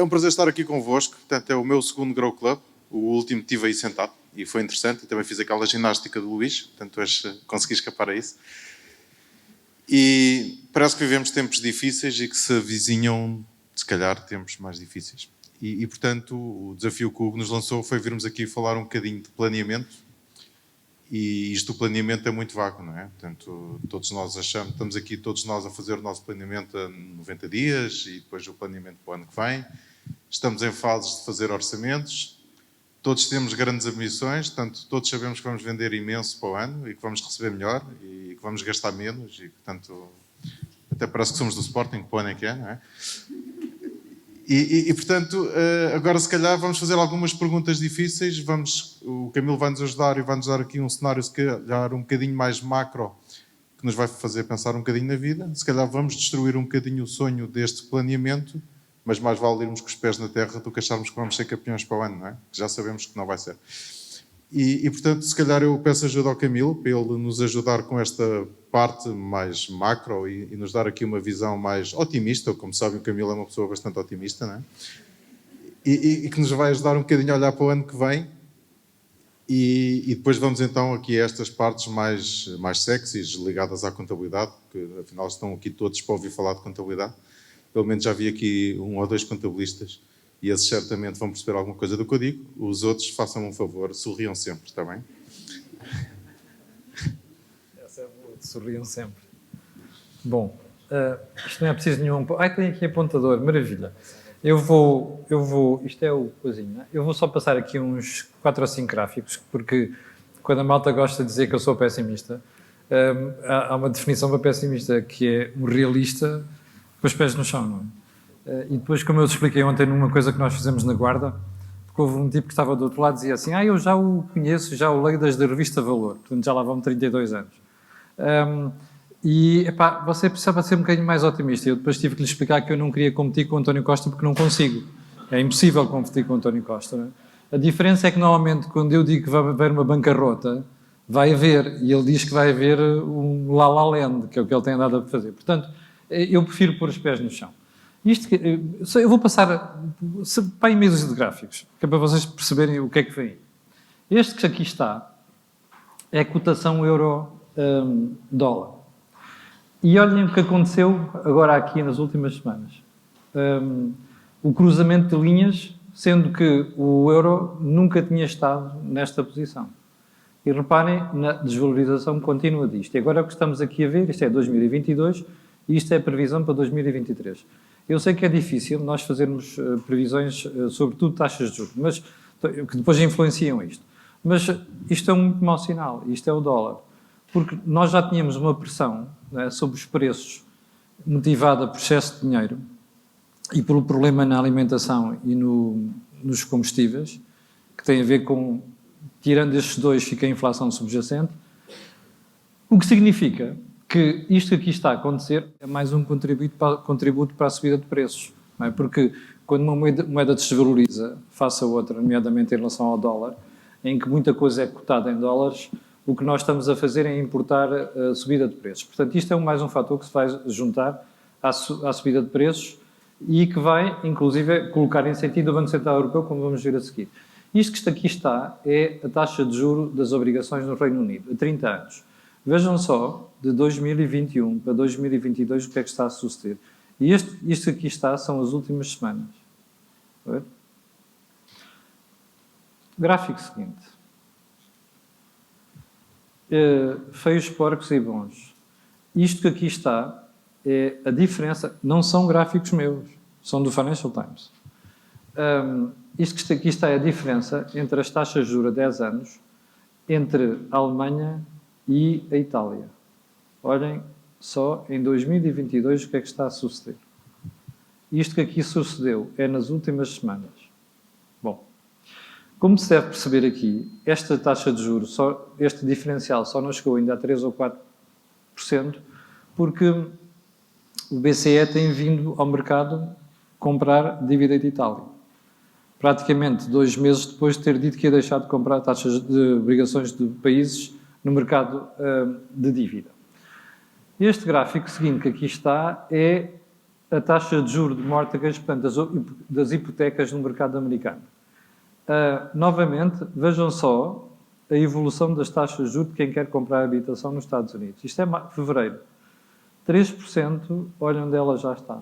É um prazer estar aqui convosco. Portanto, é o meu segundo Grow Club. O último estive aí sentado e foi interessante. E também fiz aquela ginástica do Luís. Portanto, hoje consegui escapar a isso. E parece que vivemos tempos difíceis e que se avizinham, se calhar, tempos mais difíceis. Portanto, o desafio que o Hugo nos lançou foi virmos aqui falar um bocadinho de planeamento. E isto do planeamento é muito vago, não é? Portanto, todos nós achamos, estamos aqui todos nós a fazer o nosso planeamento a 90 dias e depois o planeamento para o ano que vem. Estamos em fases de fazer orçamentos. Todos temos grandes ambições, portanto, todos sabemos que vamos vender imenso para o ano e que vamos receber melhor e que vamos gastar menos e, portanto, até parece que somos do Sporting, que o ano é que é, não é? Portanto, agora se calhar vamos fazer algumas perguntas difíceis. O Camilo vai-nos ajudar e vai-nos dar aqui um cenário, se calhar, um bocadinho mais macro, que nos vai fazer pensar um bocadinho na vida. Se calhar vamos destruir um bocadinho o sonho deste planeamento, mas mais vale irmos com os pés na terra do que acharmos que vamos ser campeões para o ano, não é? Que já sabemos que não vai ser. Portanto, se calhar eu peço ajuda ao Camilo para ele nos ajudar com esta parte mais macro e nos dar aqui uma visão mais otimista. Como sabem, o Camilo é uma pessoa bastante otimista, não é? E que nos vai ajudar um bocadinho a olhar para o ano que vem. E depois vamos então aqui a estas partes mais sexys ligadas à contabilidade, que afinal estão aqui todos para ouvir falar de contabilidade. Pelo menos já vi aqui 1 ou 2 contabilistas. E esses certamente vão perceber alguma coisa do que eu digo. Os outros, façam-me um favor, sorriam sempre, está bem? Essa é boa, sorriam sempre. Bom, isto não é preciso nenhum... tem aqui apontador, maravilha. Eu vou... Isto é o coisinho, não é? Eu vou só passar aqui uns 4 ou 5 gráficos, porque quando a malta gosta de dizer que eu sou pessimista, há uma definição para pessimista, que é um realista com os pés no chão, não é? E depois, como eu te expliquei ontem numa coisa que nós fizemos na Guarda, porque houve um tipo que estava do outro lado e dizia assim, eu já o conheço, já o leio desde a revista Valor, portanto já lá vão 32 anos. Você precisava ser um bocadinho mais otimista. Eu depois tive que lhe explicar que eu não queria competir com o António Costa porque não consigo. É impossível competir com o António Costa. Não é? A diferença é que normalmente quando eu digo que vai haver uma bancarrota, vai haver, e ele diz que vai haver um La La Land, que é o que ele tem andado a fazer. Portanto, eu prefiro pôr os pés no chão. Eu vou passar para aí meio de gráficos, que é para vocês perceberem o que é que vem. Este que aqui está é a cotação euro-dólar. E olhem o que aconteceu agora aqui nas últimas semanas. O cruzamento de linhas, sendo que o euro nunca tinha estado nesta posição. E reparem na desvalorização contínua disto. E agora o que estamos aqui a ver, isto é 2022 e isto é a previsão para 2023. Eu sei que é difícil nós fazermos previsões, sobretudo taxas de juros, mas, que depois influenciam isto. Mas isto é um muito mau sinal, isto é o dólar. Porque nós já tínhamos uma pressão, né, sobre os preços motivada por excesso de dinheiro e pelo problema na alimentação e nos combustíveis, que tem a ver com, tirando estes dois, fica a inflação subjacente, o que significa que isto que aqui está a acontecer é mais um contributo para a subida de preços. Não é? Porque quando uma moeda desvaloriza, face a outra, nomeadamente em relação ao dólar, em que muita coisa é cotada em dólares, o que nós estamos a fazer é importar a subida de preços. Portanto, isto é mais um fator que se vai juntar à subida de preços e que vai, inclusive, colocar em sentido o Banco Central Europeu, como vamos ver a seguir. Isto que aqui está é a taxa de juro das obrigações no Reino Unido, a 30 anos. Vejam só, de 2021 para 2022, o que é que está a suceder. E isto aqui está, são as últimas semanas. Gráfico seguinte. Feios, porcos e bons. Isto que aqui está é a diferença, não são gráficos meus, são do Financial Times. Isto que aqui está é a diferença entre as taxas de juros a 10 anos entre a Alemanha e a Itália. Olhem só em 2022 o que é que está a suceder. Isto que aqui sucedeu é nas últimas semanas. Bom, como se deve perceber aqui, esta taxa de juros, este diferencial só não chegou ainda a 3 ou 4%, porque o BCE tem vindo ao mercado comprar dívida de Itália. Praticamente 2 meses depois de ter dito que ia deixar de comprar taxas de obrigações de países no mercado de dívida. Este gráfico seguinte que aqui está é a taxa de juros de mortgage, portanto, das hipotecas no mercado americano. Novamente, vejam só a evolução das taxas de juros de quem quer comprar habitação nos Estados Unidos. Isto é fevereiro. 3%, olha onde ela já está.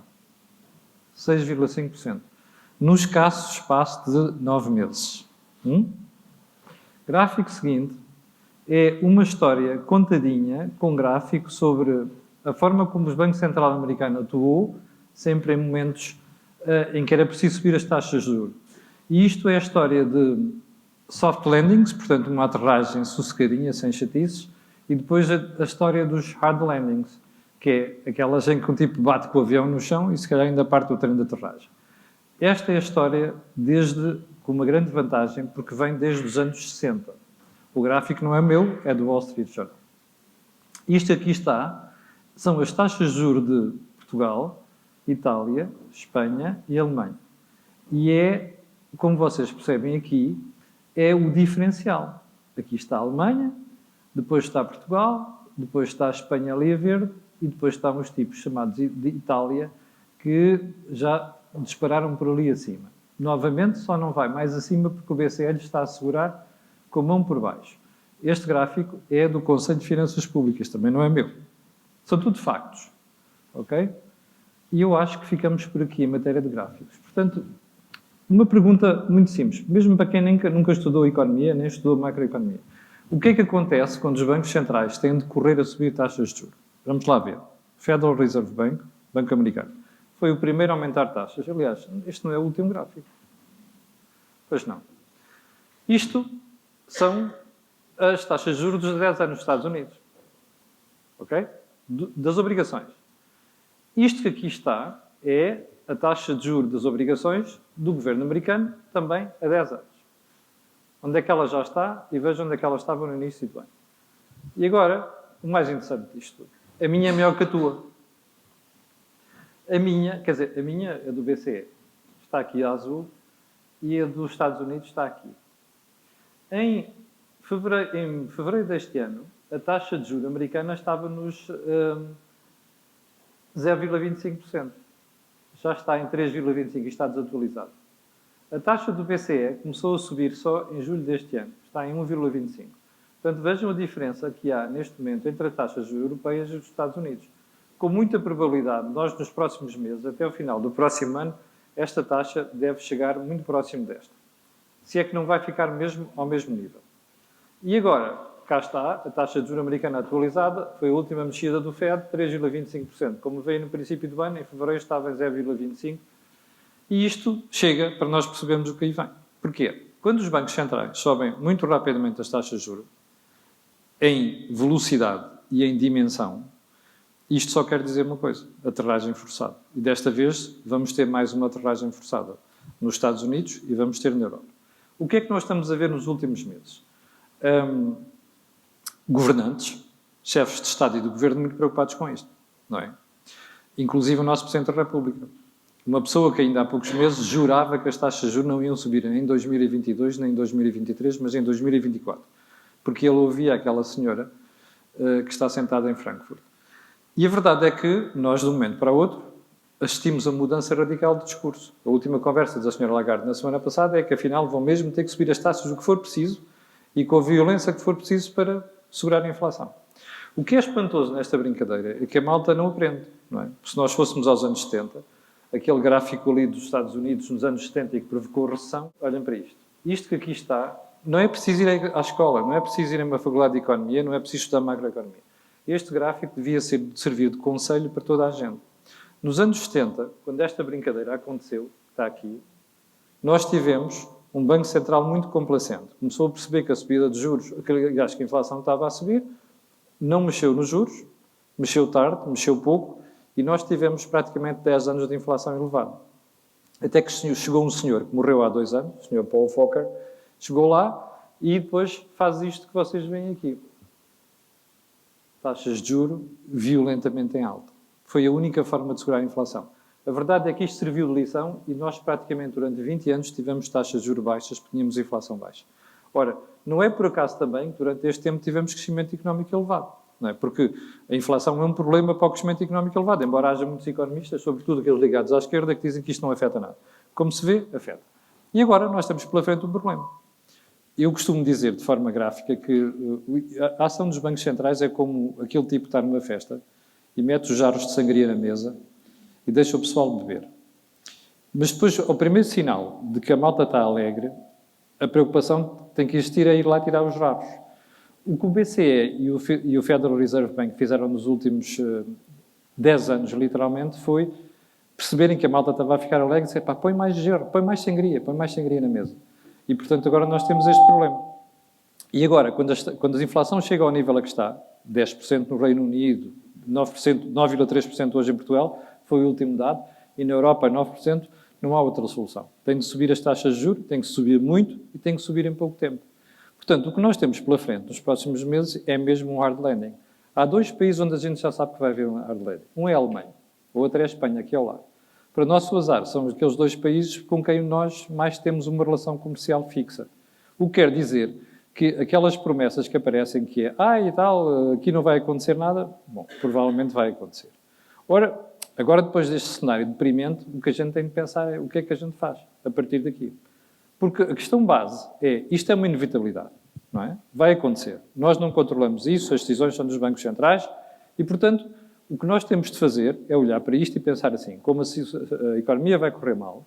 6,5%. No escasso espaço de 9 meses. Gráfico seguinte é uma história contadinha, com gráfico, sobre a forma como o Banco Central americano atuou, sempre em momentos em que era preciso subir as taxas de juros. E isto é a história de soft landings, portanto, uma aterragem sossegadinha, sem chatices, e depois a história dos hard landings, que é aquelas em que um tipo bate com o avião no chão e se calhar ainda parte do trem de aterragem. Esta é a história com uma grande vantagem, porque vem desde os anos 60. O gráfico não é meu, é do Wall Street Journal. Isto aqui está, são as taxas de juros de Portugal, Itália, Espanha e Alemanha. E é, como vocês percebem aqui, é o diferencial. Aqui está a Alemanha, depois está Portugal, depois está a Espanha ali a verde e depois estão os tipos chamados de Itália que já dispararam por ali acima. Novamente, só não vai mais acima porque o BCE lhe está a segurar com a mão por baixo. Este gráfico é do Conselho de Finanças Públicas, também não é meu. São tudo factos. Ok? E eu acho que ficamos por aqui em matéria de gráficos. Portanto, uma pergunta muito simples, mesmo para quem nunca estudou economia, nem estudou macroeconomia. O que é que acontece quando os bancos centrais têm de correr a subir taxas de juros? Vamos lá ver. Federal Reserve Bank, Banco Americano, foi o primeiro a aumentar taxas. Aliás, este não é o último gráfico. Pois não. Isto são as taxas de juros dos 10 anos nos Estados Unidos. Ok? Das obrigações. Isto que aqui está é a taxa de juros das obrigações do governo americano, também a 10 anos. Onde é que ela já está? E vejam onde é que ela estava no início do ano. E agora, o mais interessante disto tudo. A minha é melhor que a tua. A minha é do BCE. Está aqui a azul. E a dos Estados Unidos está aqui. Em fevereiro deste ano, a taxa de juros americana estava nos 0,25%. Já está em 3,25% e está desatualizado. A taxa do BCE começou a subir só em julho deste ano. Está em 1,25%. Portanto, vejam a diferença que há neste momento entre as taxas de juros europeias e dos Estados Unidos. Com muita probabilidade, nós nos próximos meses, até o final do próximo ano, esta taxa deve chegar muito próximo desta. Se é que não vai ficar mesmo ao mesmo nível. E agora, cá está, a taxa de juros americana atualizada, foi a última mexida do FED, 3,25%. Como veio no princípio do ano, em fevereiro estava em 0,25%. E isto chega para nós percebermos o que aí vem. Porquê? Quando os bancos centrais sobem muito rapidamente as taxas de juros, em velocidade e em dimensão, isto só quer dizer uma coisa, aterragem forçada. E desta vez vamos ter mais uma aterragem forçada nos Estados Unidos e vamos ter na Europa. O que é que nós estamos a ver nos últimos meses? Governantes, chefes de Estado e do Governo muito preocupados com isto, não é? Inclusive o nosso Presidente da República. Uma pessoa que ainda há poucos meses jurava que as taxas de juros não iam subir nem em 2022, nem em 2023, mas em 2024. Porque ele ouvia aquela senhora que está sentada em Frankfurt. E a verdade é que nós, de um momento para o outro, assistimos a mudança radical de discurso. A última conversa da senhora Lagarde na semana passada é que, afinal, vão mesmo ter que subir as taxas o que for preciso e com a violência que for preciso para segurar a inflação. O que é espantoso nesta brincadeira é que a malta não aprende, não é? Se nós fôssemos aos anos 70, aquele gráfico ali dos Estados Unidos nos anos 70 e que provocou a recessão, olhem para isto. Isto que aqui está, não é preciso ir à escola, não é preciso ir a uma faculdade de economia, não é preciso estudar macroeconomia. Este gráfico devia servir de conselho para toda a gente. Nos anos 70, quando esta brincadeira aconteceu, está aqui, nós tivemos um Banco Central muito complacente. Começou a perceber que a subida de juros, que a inflação estava a subir, não mexeu nos juros, mexeu tarde, mexeu pouco, e nós tivemos praticamente 10 anos de inflação elevada. Até que chegou um senhor que morreu há 2 anos, o senhor Paul Volcker, chegou lá e depois faz isto que vocês veem aqui. Taxas de juros violentamente em alta. Foi a única forma de segurar a inflação. A verdade é que isto serviu de lição e nós praticamente durante 20 anos tivemos taxas de juros baixas porque tínhamos inflação baixa. Ora, não é por acaso também que durante este tempo tivemos crescimento económico elevado. não é? Porque a inflação é um problema para o crescimento económico elevado, embora haja muitos economistas, sobretudo aqueles ligados à esquerda, que dizem que isto não afeta nada. Como se vê, afeta. E agora nós temos pela frente um problema. Eu costumo dizer, de forma gráfica, que a ação dos bancos centrais é como aquele tipo que está numa festa e mete os jarros de sangria na mesa e deixa o pessoal beber. Mas depois, ao primeiro sinal de que a malta está alegre, a preocupação tem que existir é ir lá tirar os jarros. O que o BCE e o Federal Reserve Bank fizeram nos últimos 10 anos, literalmente, foi perceberem que a malta estava a ficar alegre e dizer, pá, põe mais jarro, põe mais sangria na mesa. E, portanto, agora nós temos este problema. E agora, quando a inflação chega ao nível a que está, 10% no Reino Unido, 9,3% hoje em Portugal, foi o último dado, e na Europa 9%, não há outra solução. Tem de subir as taxas de juros, tem que subir muito e tem que subir em pouco tempo. Portanto, o que nós temos pela frente nos próximos meses é mesmo um hard landing. Há 2 países onde a gente já sabe que vai haver um hard landing. Um é a Alemanha, o outro é a Espanha, aqui ao lado. Para nosso azar, são aqueles 2 países com quem nós mais temos uma relação comercial fixa. O que quer dizer que aquelas promessas que aparecem que é e tal, aqui não vai acontecer nada, bom, provavelmente vai acontecer. Ora, agora depois deste cenário deprimente, o que a gente tem de pensar é o que é que a gente faz a partir daqui. Porque a questão base é, isto é uma inevitabilidade, não é? Vai acontecer. Nós não controlamos isso, as decisões são dos bancos centrais e, portanto, o que nós temos de fazer é olhar para isto e pensar assim, como a economia vai correr mal,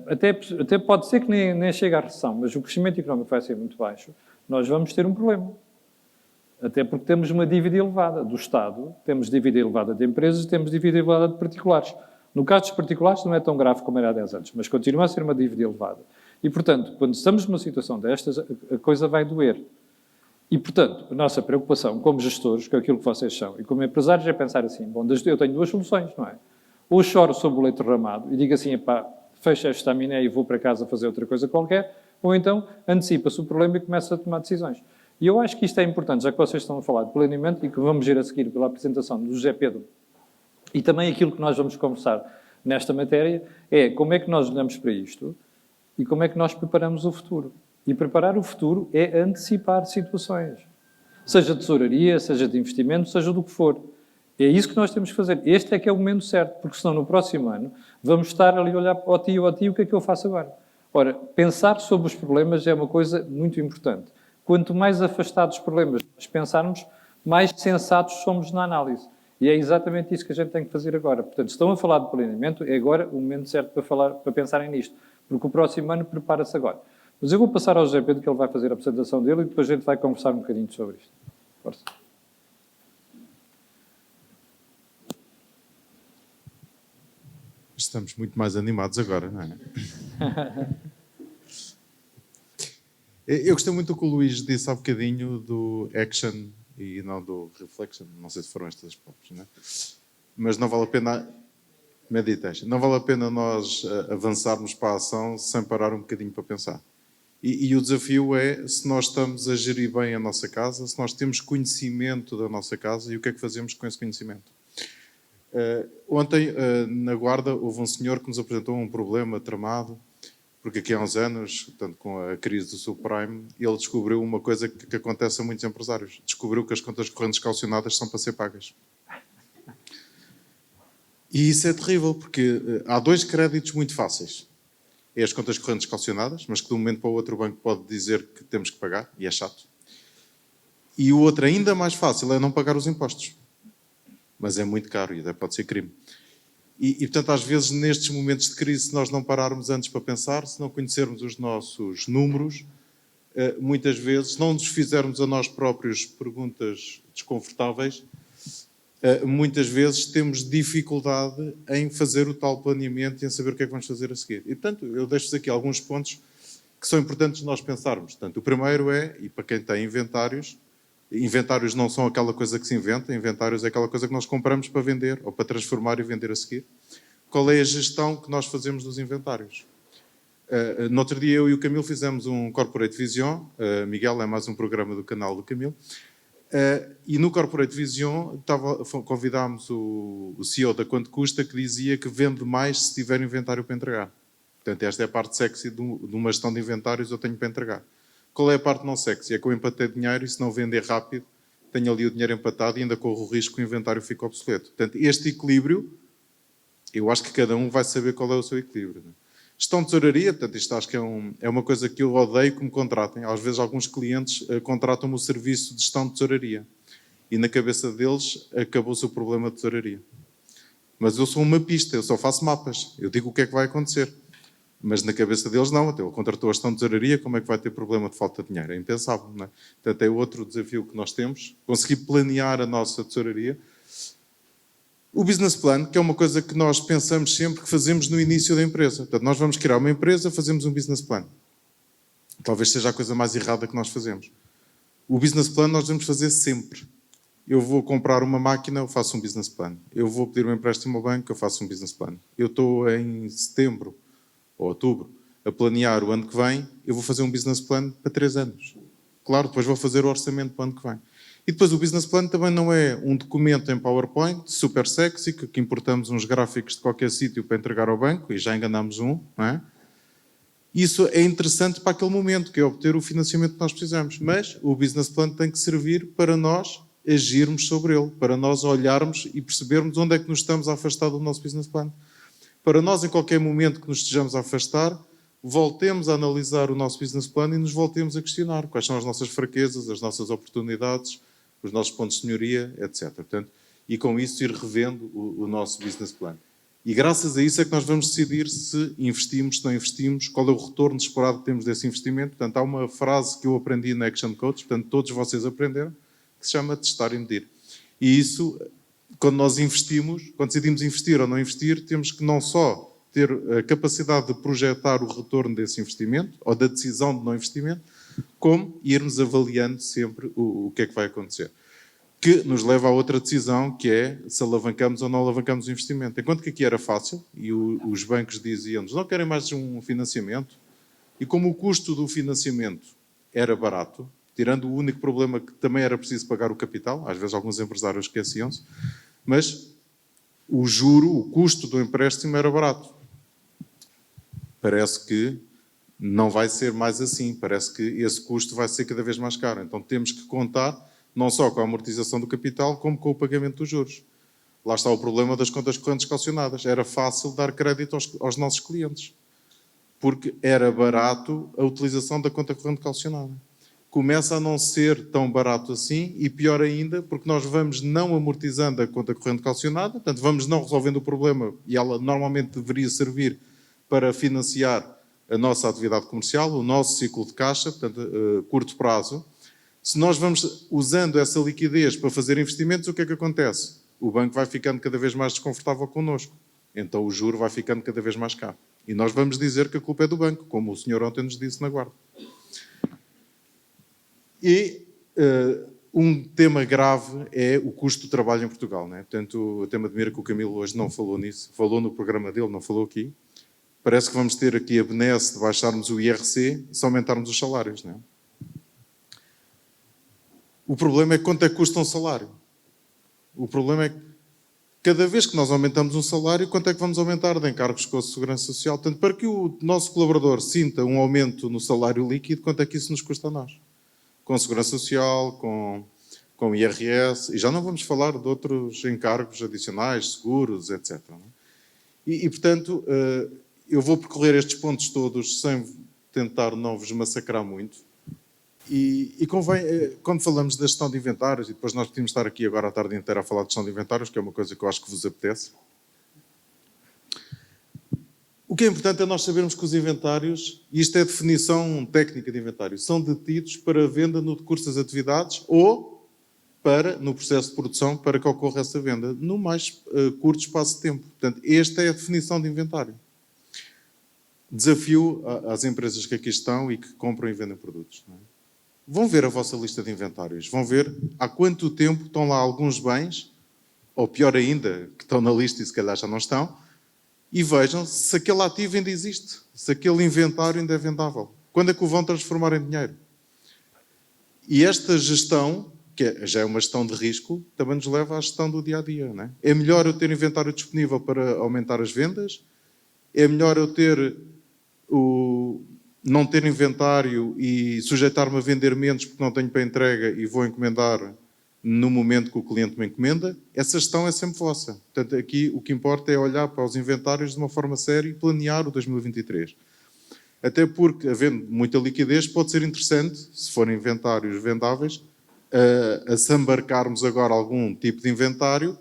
até pode ser que nem chegue à recessão, mas o crescimento económico vai ser muito baixo, nós vamos ter um problema. Até porque temos uma dívida elevada do Estado, temos dívida elevada de empresas e temos dívida elevada de particulares. No caso dos particulares não é tão grave como era há 10 anos, mas continua a ser uma dívida elevada. E, portanto, quando estamos numa situação destas, a coisa vai doer. E, portanto, a nossa preocupação como gestores, que é aquilo que vocês são, e como empresários, é pensar assim, bom, eu tenho 2 soluções, não é? Ou choro sobre o leite derramado e digo assim, epá, fecha esta miné e vou para casa fazer outra coisa qualquer, ou então antecipa-se o problema e começa a tomar decisões. E eu acho que isto é importante, já que vocês estão a falar de planeamento e que vamos ir a seguir pela apresentação do José Pedro, e também aquilo que nós vamos conversar nesta matéria é como é que nós olhamos para isto e como é que nós preparamos o futuro. E preparar o futuro é antecipar situações. Seja de tesouraria, seja de investimento, seja do que for. É isso que nós temos que fazer. Este é que é o momento certo, porque senão no próximo ano vamos estar ali a olhar ao tio, o que é que eu faço agora? Ora, pensar sobre os problemas é uma coisa muito importante. Quanto mais afastados dos problemas nós pensarmos, mais sensatos somos na análise. E é exatamente isso que a gente tem que fazer agora. Portanto, estão a falar de planeamento, é agora o momento certo para pensarem nisto. Porque o próximo ano prepara-se agora. Mas eu vou passar ao José Pedro, que ele vai fazer a apresentação dele, e depois a gente vai conversar um bocadinho sobre isto. Força. Estamos muito mais animados agora, não é? Eu gostei muito do que o Luís disse há bocadinho do action e não do reflection. Não sei se foram estas palavras, não é? Mas não vale a pena... Meditation. Não vale a pena nós avançarmos para a ação sem parar um bocadinho para pensar. E o desafio é se nós estamos a gerir bem a nossa casa, se nós temos conhecimento da nossa casa e o que é que fazemos com esse conhecimento. Ontem, na Guarda, houve um senhor que nos apresentou um problema tramado, porque aqui há uns anos, portanto, com a crise do subprime, ele descobriu uma coisa que acontece a muitos empresários. Descobriu que as contas correntes calcionadas são para ser pagas. E isso é terrível, porque há 2 créditos muito fáceis. É as contas correntes calcionadas, mas que de um momento para o outro o banco pode dizer que temos que pagar, e é chato. E o outro ainda mais fácil é não pagar os impostos. Mas é muito caro e até pode ser crime. E, portanto, às vezes, nestes momentos de crise, se nós não pararmos antes para pensar, se não conhecermos os nossos números, muitas vezes, se não nos fizermos a nós próprios perguntas desconfortáveis, muitas vezes temos dificuldade em fazer o tal planeamento e em saber o que é que vamos fazer a seguir. E, portanto, eu deixo-vos aqui alguns pontos que são importantes nós pensarmos. Portanto, o primeiro é, e para quem tem inventários não são aquela coisa que se inventa, inventários é aquela coisa que nós compramos para vender ou para transformar e vender a seguir. Qual é a gestão que nós fazemos dos inventários? No outro dia eu e o Camilo fizemos um Corporate Vision, Miguel é mais um programa do canal do Camilo, e no Corporate Vision convidámos o CEO da Quanto Custa, que dizia que vende mais se tiver inventário para entregar. Portanto, esta é a parte sexy de uma gestão de inventários eu tenho para entregar. Qual é a parte não sexy? É que eu empatei dinheiro e se não vender rápido, tenho ali o dinheiro empatado e ainda corro o risco que o inventário fique obsoleto. Portanto, este equilíbrio, eu acho que cada um vai saber qual é o seu equilíbrio. Não é? Gestão de tesouraria, portanto, isto acho que é uma coisa que eu odeio que me contratem. Às vezes alguns clientes contratam-me o serviço de gestão de tesouraria e na cabeça deles acabou-se o problema de tesouraria. Mas eu sou um mapista, eu só faço mapas. Eu digo o que é que vai acontecer. Mas na cabeça deles não, até ele contratou a gestão de tesouraria, como é que vai ter problema de falta de dinheiro? É impensável, não é? Portanto, é outro desafio que nós temos, conseguir planear a nossa tesouraria. O business plan, que é uma coisa que nós pensamos sempre que fazemos no início da empresa. Portanto, nós vamos criar uma empresa, fazemos um business plan. Talvez seja a coisa mais errada que nós fazemos. O business plan nós devemos fazer sempre. Eu vou comprar uma máquina, eu faço um business plan. Eu vou pedir um empréstimo ao banco, eu faço um business plan. Eu estou em setembro ou outubro a planear o ano que vem, eu vou fazer um business plan para 3 anos. Claro, depois vou fazer o orçamento para o ano que vem. E depois o business plan também não é um documento em PowerPoint, super sexy, que importamos uns gráficos de qualquer sítio para entregar ao banco e já enganamos um, não é? Isso é interessante para aquele momento, que é obter o financiamento que nós precisamos. Mas o business plan tem que servir para nós agirmos sobre ele, para nós olharmos e percebermos onde é que nos estamos a afastar do nosso business plan. Para nós, em qualquer momento que nos estejamos a afastar, voltemos a analisar o nosso business plan e nos voltemos a questionar quais são as nossas fraquezas, as nossas oportunidades, os nossos pontos de melhoria, etc. Portanto, e com isso ir revendo o nosso business plan. E graças a isso é que nós vamos decidir se investimos, se não investimos, qual é o retorno esperado que temos desse investimento. Portanto, há uma frase que eu aprendi na Action Coach, portanto, todos vocês aprenderam, que se chama testar e medir. E isso, quando nós investimos, quando decidimos investir ou não investir, temos que não só ter a capacidade de projetar o retorno desse investimento, ou da decisão de não investimento, como irmos avaliando sempre o que é que vai acontecer. Que nos leva a outra decisão, que é se alavancamos ou não alavancamos o investimento. Enquanto que aqui era fácil, e os bancos diziam-nos, não querem mais um financiamento, e como o custo do financiamento era barato, tirando o único problema que também era preciso pagar o capital, às vezes alguns empresários esqueciam-se, mas o juro, o custo do empréstimo era barato. Parece que não vai ser mais assim, parece que esse custo vai ser cada vez mais caro. Então temos que contar não só com a amortização do capital, como com o pagamento dos juros. Lá está o problema das contas correntes calcionadas. Era fácil dar crédito aos nossos clientes, porque era barato a utilização da conta corrente calcionada. Começa a não ser tão barato assim e pior ainda, porque nós vamos não amortizando a conta corrente calcionada, portanto vamos não resolvendo o problema e ela normalmente deveria servir para financiar a nossa atividade comercial, o nosso ciclo de caixa, portanto, a curto prazo. Se nós vamos usando essa liquidez para fazer investimentos, o que é que acontece? O banco vai ficando cada vez mais desconfortável connosco. Então o juro vai ficando cada vez mais caro. E nós vamos dizer que a culpa é do banco, como o senhor ontem nos disse na guarda. E um tema grave é o custo do trabalho em Portugal. Não é? Portanto, até me admira que o Camilo hoje não falou nisso. Falou no programa dele, não falou aqui. Parece que vamos ter aqui a benesse de baixarmos o IRC se aumentarmos os salários. Não é? O problema é quanto é que custa um salário. O problema é que cada vez que nós aumentamos um salário, quanto é que vamos aumentar de encargos com a Segurança Social? Portanto, para que o nosso colaborador sinta um aumento no salário líquido, quanto é que isso nos custa a nós? Com a Segurança Social, com o IRS, e já não vamos falar de outros encargos adicionais, seguros, etc. Portanto, eu vou percorrer estes pontos todos sem tentar não vos massacrar muito. E convém, quando falamos da gestão de inventários, e depois nós podemos estar aqui agora a tarde inteira a falar de gestão de inventários, que é uma coisa que eu acho que vos apetece. O que é importante é nós sabermos que os inventários, e isto é a definição técnica de inventário, são detidos para venda no decurso das atividades ou no processo de produção para que ocorra essa venda, no mais curto espaço de tempo. Portanto, esta é a definição de inventário. Desafio às empresas que aqui estão e que compram e vendem produtos. Não é? Vão ver a vossa lista de inventários, vão ver há quanto tempo estão lá alguns bens, ou pior ainda, que estão na lista e se calhar já não estão, e vejam se aquele ativo ainda existe, se aquele inventário ainda é vendável. Quando é que o vão transformar em dinheiro? E esta gestão, que já é uma gestão de risco, também nos leva à gestão do dia-a-dia. Não é? É melhor eu ter inventário disponível para aumentar as vendas? É melhor eu ter não ter inventário e sujeitar-me a vender menos porque não tenho para entrega e vou encomendar no momento que o cliente me encomenda, essa gestão é sempre vossa. Portanto, aqui o que importa é olhar para os inventários de uma forma séria e planear o 2023. Até porque, havendo muita liquidez, pode ser interessante, se forem inventários vendáveis, a se embarcarmos agora algum tipo de inventário,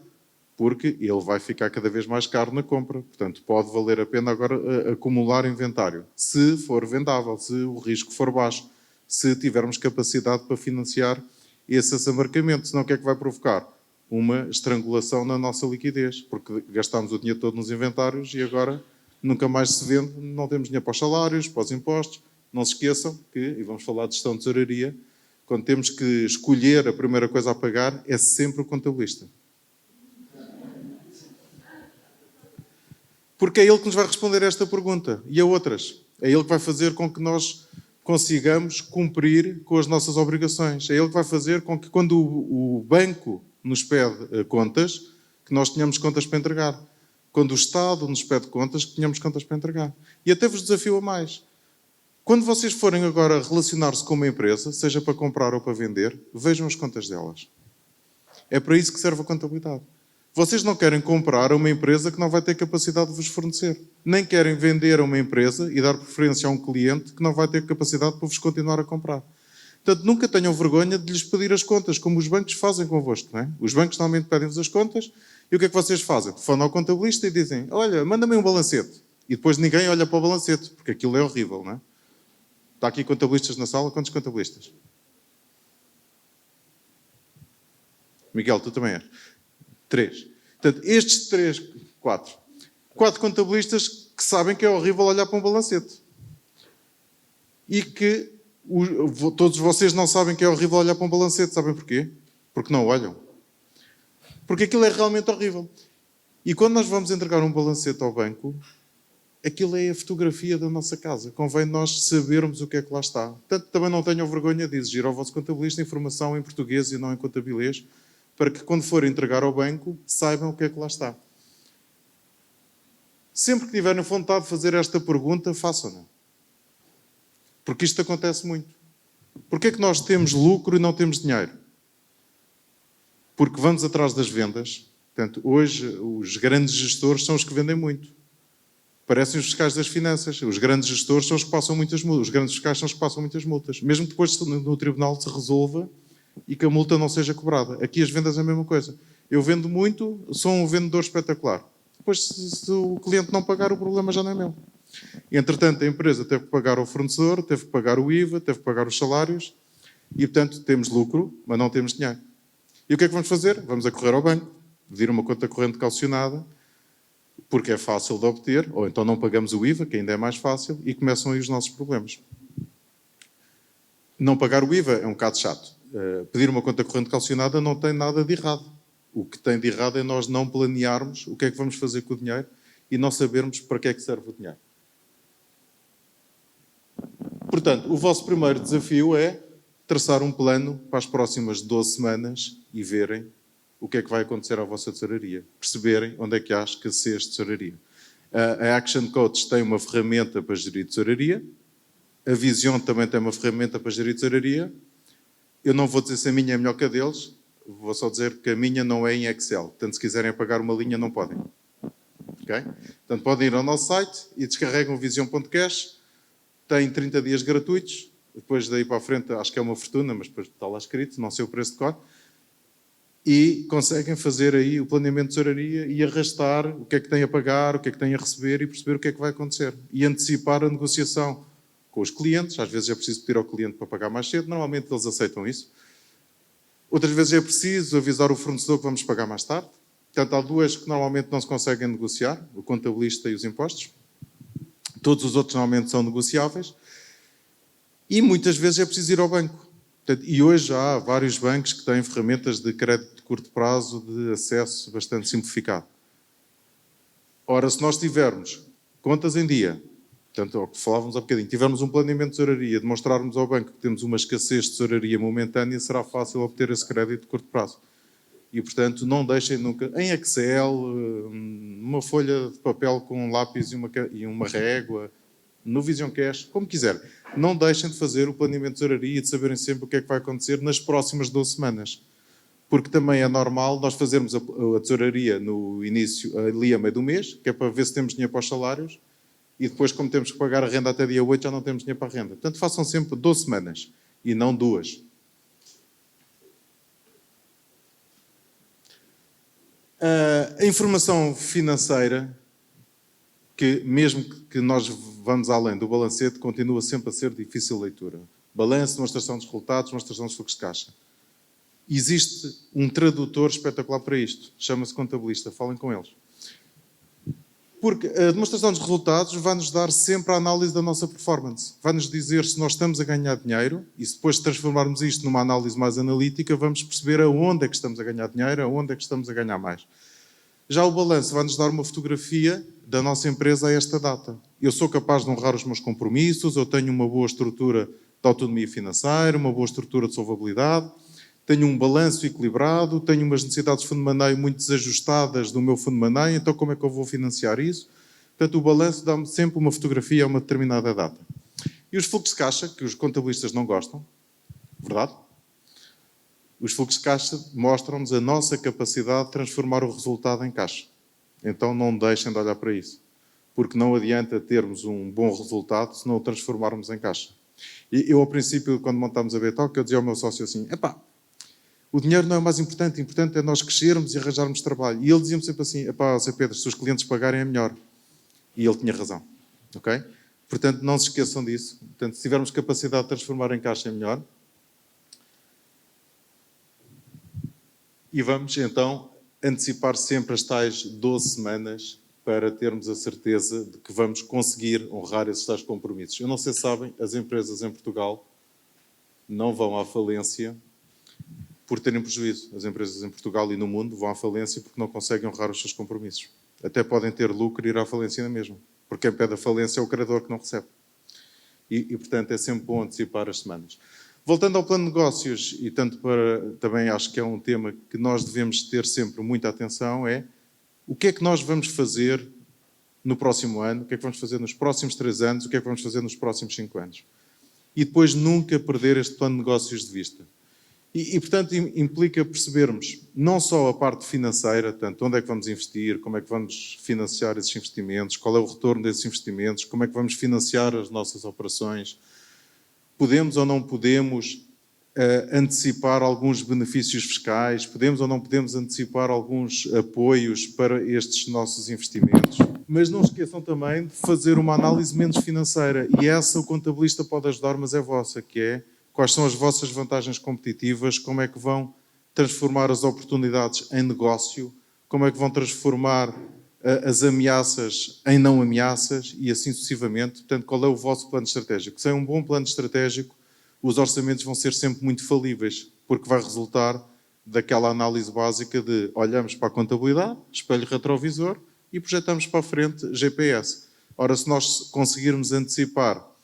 porque ele vai ficar cada vez mais caro na compra. Portanto, pode valer a pena agora acumular inventário, se for vendável, se o risco for baixo, se tivermos capacidade para financiar esse desembarcamento. Senão o que é que vai provocar? Uma estrangulação na nossa liquidez, porque gastamos o dinheiro todo nos inventários e agora nunca mais se vende, não temos dinheiro para os salários, para os impostos. Não se esqueçam que, e vamos falar de gestão de tesouraria, quando temos que escolher a primeira coisa a pagar, é sempre o contabilista. Porque é ele que nos vai responder a esta pergunta e a outras. É ele que vai fazer com que nós consigamos cumprir com as nossas obrigações. É ele que vai fazer com que, quando o banco nos pede contas, que nós tenhamos contas para entregar. Quando o Estado nos pede contas, que tenhamos contas para entregar. E até vos desafio a mais. Quando vocês forem agora relacionar-se com uma empresa, seja para comprar ou para vender, vejam as contas delas. É para isso que serve a contabilidade. Vocês não querem comprar a uma empresa que não vai ter capacidade de vos fornecer. Nem querem vender a uma empresa e dar preferência a um cliente que não vai ter capacidade para vos continuar a comprar. Portanto, nunca tenham vergonha de lhes pedir as contas, como os bancos fazem convosco. Não é? Os bancos normalmente pedem-vos as contas e o que é que vocês fazem? Telefonam ao contabilista e dizem: olha, manda-me um balancete. E depois ninguém olha para o balancete, porque aquilo é horrível. Não é? Está aqui contabilistas na sala? Quantos contabilistas? Miguel, tu também és. 3. Portanto, estes 4 contabilistas que sabem que é horrível olhar para um balancete. E que todos vocês não sabem que é horrível olhar para um balancete. Sabem porquê? Porque não olham. Porque aquilo é realmente horrível. E quando nós vamos entregar um balancete ao banco, aquilo é a fotografia da nossa casa. Convém nós sabermos o que é que lá está. Portanto, também não tenham vergonha de exigir ao vosso contabilista informação em português e não em contabilês, para que, quando forem entregar ao banco, saibam o que é que lá está. Sempre que tiverem vontade de fazer esta pergunta, façam-na. Porque isto acontece muito. Porquê é que nós temos lucro e não temos dinheiro? Porque vamos atrás das vendas. Portanto, hoje, os grandes gestores são os que vendem muito. Parecem os fiscais das finanças. Os grandes gestores são os que passam muitas multas. Os grandes fiscais são os que passam muitas multas. Mesmo depois no tribunal se resolva e que a multa não seja cobrada. Aqui as vendas é a mesma coisa. Eu vendo muito, sou um vendedor espetacular. Depois, se o cliente não pagar, o problema já não é meu. Entretanto, a empresa teve que pagar ao fornecedor, teve que pagar o IVA, teve que pagar os salários e, portanto, temos lucro, mas não temos dinheiro. E o que é que vamos fazer? Vamos a correr ao banco, pedir uma conta corrente calcionada, porque é fácil de obter, ou então não pagamos o IVA, que ainda é mais fácil, e começam aí os nossos problemas. Não pagar o IVA é um bocado chato. Pedir uma conta corrente calcionada não tem nada de errado. O que tem de errado é nós não planearmos o que é que vamos fazer com o dinheiro e não sabermos para que é que serve o dinheiro. Portanto, o vosso primeiro desafio é traçar um plano para as próximas 12 semanas e verem o que é que vai acontecer à vossa tesouraria. Perceberem onde é que há escassez de tesouraria. A Action Coach tem uma ferramenta para gerir tesouraria. A Vision também tem uma ferramenta para gerir tesouraria. Eu não vou dizer se a minha é melhor que a deles, vou só dizer que a minha não é em Excel. Portanto, se quiserem apagar uma linha, não podem. Okay? Portanto, podem ir ao nosso site e descarregam o Vision.cash. Tem 30 dias gratuitos. Depois daí para a frente, acho que é uma fortuna, mas depois está lá escrito, não sei o preço de cor. E conseguem fazer aí o planeamento de tesouraria e arrastar o que é que têm a pagar, o que é que têm a receber e perceber o que é que vai acontecer. E antecipar a negociação com os clientes. Às vezes é preciso pedir ao cliente para pagar mais cedo. Normalmente eles aceitam isso. Outras vezes é preciso avisar o fornecedor que vamos pagar mais tarde. Portanto, há duas que normalmente não se conseguem negociar, o contabilista e os impostos. Todos os outros normalmente são negociáveis. E muitas vezes é preciso ir ao banco. Portanto, e hoje há vários bancos que têm ferramentas de crédito de curto prazo de acesso bastante simplificado. Ora, se nós tivermos contas em dia, portanto, ao que falávamos há bocadinho, tivermos um planeamento de tesouraria, demonstrarmos ao banco que temos uma escassez de tesouraria momentânea, será fácil obter esse crédito de curto prazo. E, portanto, não deixem nunca, em Excel, uma folha de papel com um lápis e uma régua, no Vision Cash, como quiserem. Não deixem de fazer o planeamento de tesouraria e de saberem sempre o que é que vai acontecer nas próximas 12 semanas. porque também é normal nós fazermos a tesouraria no início, ali a meio do mês, que é para ver se temos dinheiro para os salários, e depois, como temos que pagar a renda até dia 8, já não temos dinheiro para a renda. Portanto, façam sempre 12 semanas e não 2. A informação financeira, que mesmo que nós vamos além do balancete, continua sempre a ser difícil leitura. Balanço, demonstração dos resultados, demonstração dos fluxos de caixa. Existe um tradutor espetacular para isto. Chama-se contabilista. Falem com eles. Porque a demonstração dos resultados vai-nos dar sempre a análise da nossa performance. Vai-nos dizer se nós estamos a ganhar dinheiro e se depois transformarmos isto numa análise mais analítica, vamos perceber aonde é que estamos a ganhar dinheiro, aonde é que estamos a ganhar mais. Já o balanço vai-nos dar uma fotografia da nossa empresa a esta data. Eu sou capaz de honrar os meus compromissos, eu tenho uma boa estrutura de autonomia financeira, uma boa estrutura de solvabilidade, tenho um balanço equilibrado, tenho umas necessidades de fundo de maneio muito desajustadas do meu fundo de maneio, então como é que eu vou financiar isso? Portanto, o balanço dá-me sempre uma fotografia a uma determinada data. E os fluxos de caixa, que os contabilistas não gostam, verdade? Os fluxos de caixa mostram-nos a nossa capacidade de transformar o resultado em caixa. Então não deixem de olhar para isso. Porque não adianta termos um bom resultado se não o transformarmos em caixa. E eu, ao princípio, quando montámos a Betalk, eu dizia ao meu sócio assim, o dinheiro não é o mais importante, o importante é nós crescermos e arranjarmos trabalho. E ele dizia-me sempre assim, Zé Pedro, se os clientes pagarem é melhor. E ele tinha razão. Ok? Portanto, não se esqueçam disso. Portanto, se tivermos capacidade de transformar em caixa é melhor. E vamos, então, antecipar sempre as tais 12 semanas para termos a certeza de que vamos conseguir honrar esses tais compromissos. Eu não sei se sabem, as empresas em Portugal não vão à falência por terem prejuízo. As empresas em Portugal e no mundo vão à falência porque não conseguem honrar os seus compromissos. Até podem ter lucro e ir à falência na mesma. Porque quem pede a falência é o credor que não recebe. E, portanto, é sempre bom antecipar as semanas. Voltando ao plano de negócios, e tanto para, também acho que é um tema que nós devemos ter sempre muita atenção, é o que é que nós vamos fazer no próximo ano, o que é que vamos fazer nos próximos 3 anos, o que é que vamos fazer nos próximos 5 anos. E depois nunca perder este plano de negócios de vista. E portanto, implica percebermos não só a parte financeira, portanto, onde é que vamos investir, como é que vamos financiar esses investimentos, qual é o retorno desses investimentos, como é que vamos financiar as nossas operações, podemos ou não podemos antecipar alguns benefícios fiscais, podemos ou não podemos antecipar alguns apoios para estes nossos investimentos. Mas não esqueçam também de fazer uma análise menos financeira, e essa o contabilista pode ajudar, mas é vossa, que é quais são as vossas vantagens competitivas, como é que vão transformar as oportunidades em negócio, como é que vão transformar as ameaças em não ameaças e assim sucessivamente. Portanto, qual é o vosso plano estratégico? Sem um bom plano estratégico, os orçamentos vão ser sempre muito falíveis, porque vai resultar daquela análise básica de olhamos para a contabilidade, espelho retrovisor e projetamos para a frente GPS. Ora, se nós conseguirmos antecipar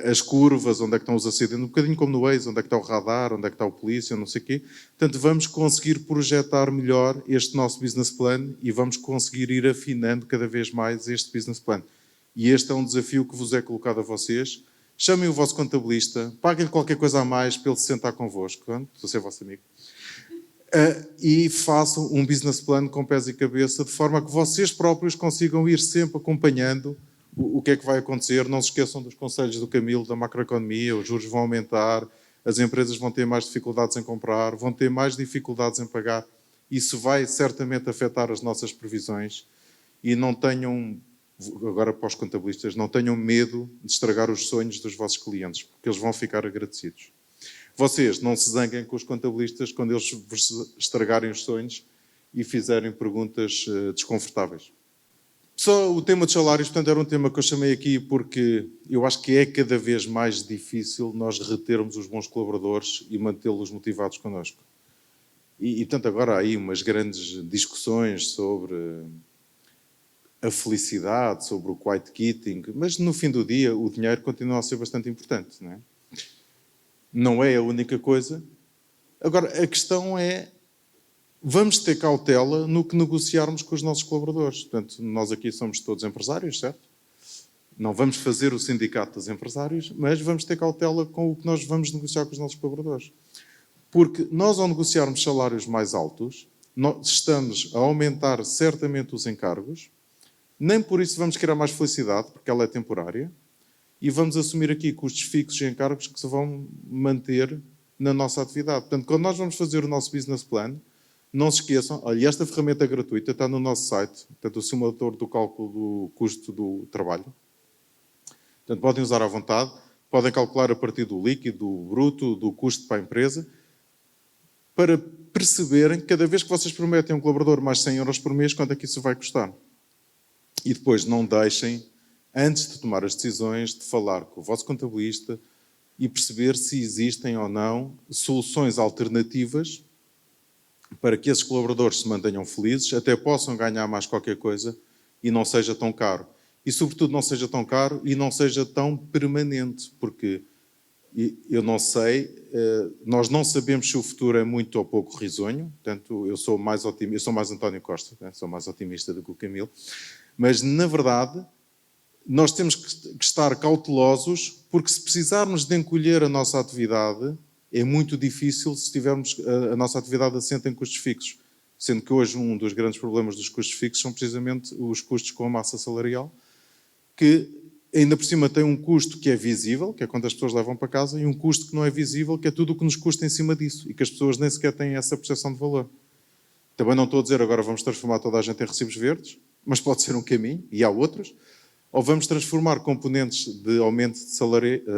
as curvas, onde é que estão os acidentes, um bocadinho como no Waze, onde é que está o radar, onde é que está o polícia, não sei o quê. Portanto, vamos conseguir projetar melhor este nosso business plan e vamos conseguir ir afinando cada vez mais este business plan. E este é um desafio que vos é colocado a vocês. Chamem o vosso contabilista, paguem-lhe qualquer coisa a mais para ele se sentar convosco, estou a ser vosso amigo, e façam um business plan com pés e cabeça, de forma a que vocês próprios consigam ir sempre acompanhando o que é que vai acontecer. Não se esqueçam dos conselhos do Camilo, da macroeconomia, os juros vão aumentar, as empresas vão ter mais dificuldades em comprar, vão ter mais dificuldades em pagar. Isso vai certamente afetar as nossas previsões e não tenham, agora para os contabilistas, não tenham medo de estragar os sonhos dos vossos clientes, porque eles vão ficar agradecidos. Vocês não se zanguem com os contabilistas quando eles vos estragarem os sonhos e fizerem perguntas desconfortáveis. Só o tema dos salários, portanto, era um tema que eu chamei aqui porque eu acho que é cada vez mais difícil nós retermos os bons colaboradores e mantê-los motivados connosco. E, portanto, agora há aí umas grandes discussões sobre a felicidade, sobre o quiet quitting, mas no fim do dia o dinheiro continua a ser bastante importante, não é? Não é a única coisa. Agora, a questão é, vamos ter cautela no que negociarmos com os nossos colaboradores. Portanto, nós aqui somos todos empresários, certo? Não vamos fazer o sindicato dos empresários, mas vamos ter cautela com o que nós vamos negociar com os nossos colaboradores. Porque nós, ao negociarmos salários mais altos, nós estamos a aumentar certamente os encargos, nem por isso vamos criar mais felicidade, porque ela é temporária, e vamos assumir aqui custos fixos e encargos que se vão manter na nossa atividade. Portanto, quando nós vamos fazer o nosso business plan, não se esqueçam, olha, esta ferramenta gratuita está no nosso site, portanto, o simulador do cálculo do custo do trabalho. Portanto, podem usar à vontade, podem calcular a partir do líquido, do bruto, do custo para a empresa, para perceberem que cada vez que vocês prometem a um colaborador mais 100 euros por mês, quanto é que isso vai custar. E depois não deixem, antes de tomar as decisões, de falar com o vosso contabilista e perceber se existem ou não soluções alternativas para que esses colaboradores se mantenham felizes, até possam ganhar mais qualquer coisa e não seja tão caro. E, sobretudo, não seja tão caro e não seja tão permanente, porque eu não sei, nós não sabemos se o futuro é muito ou pouco risonho, portanto, eu sou mais otimista, eu sou mais António Costa, né? Sou mais otimista do que o Camilo, mas, na verdade, nós temos que estar cautelosos, porque se precisarmos de encolher a nossa atividade, é muito difícil se tivermos a nossa atividade assente em custos fixos. Sendo que hoje um dos grandes problemas dos custos fixos são precisamente os custos com a massa salarial, que ainda por cima tem um custo que é visível, que é quando as pessoas levam para casa, e um custo que não é visível, que é tudo o que nos custa em cima disso, e que as pessoas nem sequer têm essa percepção de valor. Também não estou a dizer agora vamos transformar toda a gente em recibos verdes, mas pode ser um caminho, e há outros. Ou vamos transformar componentes de aumento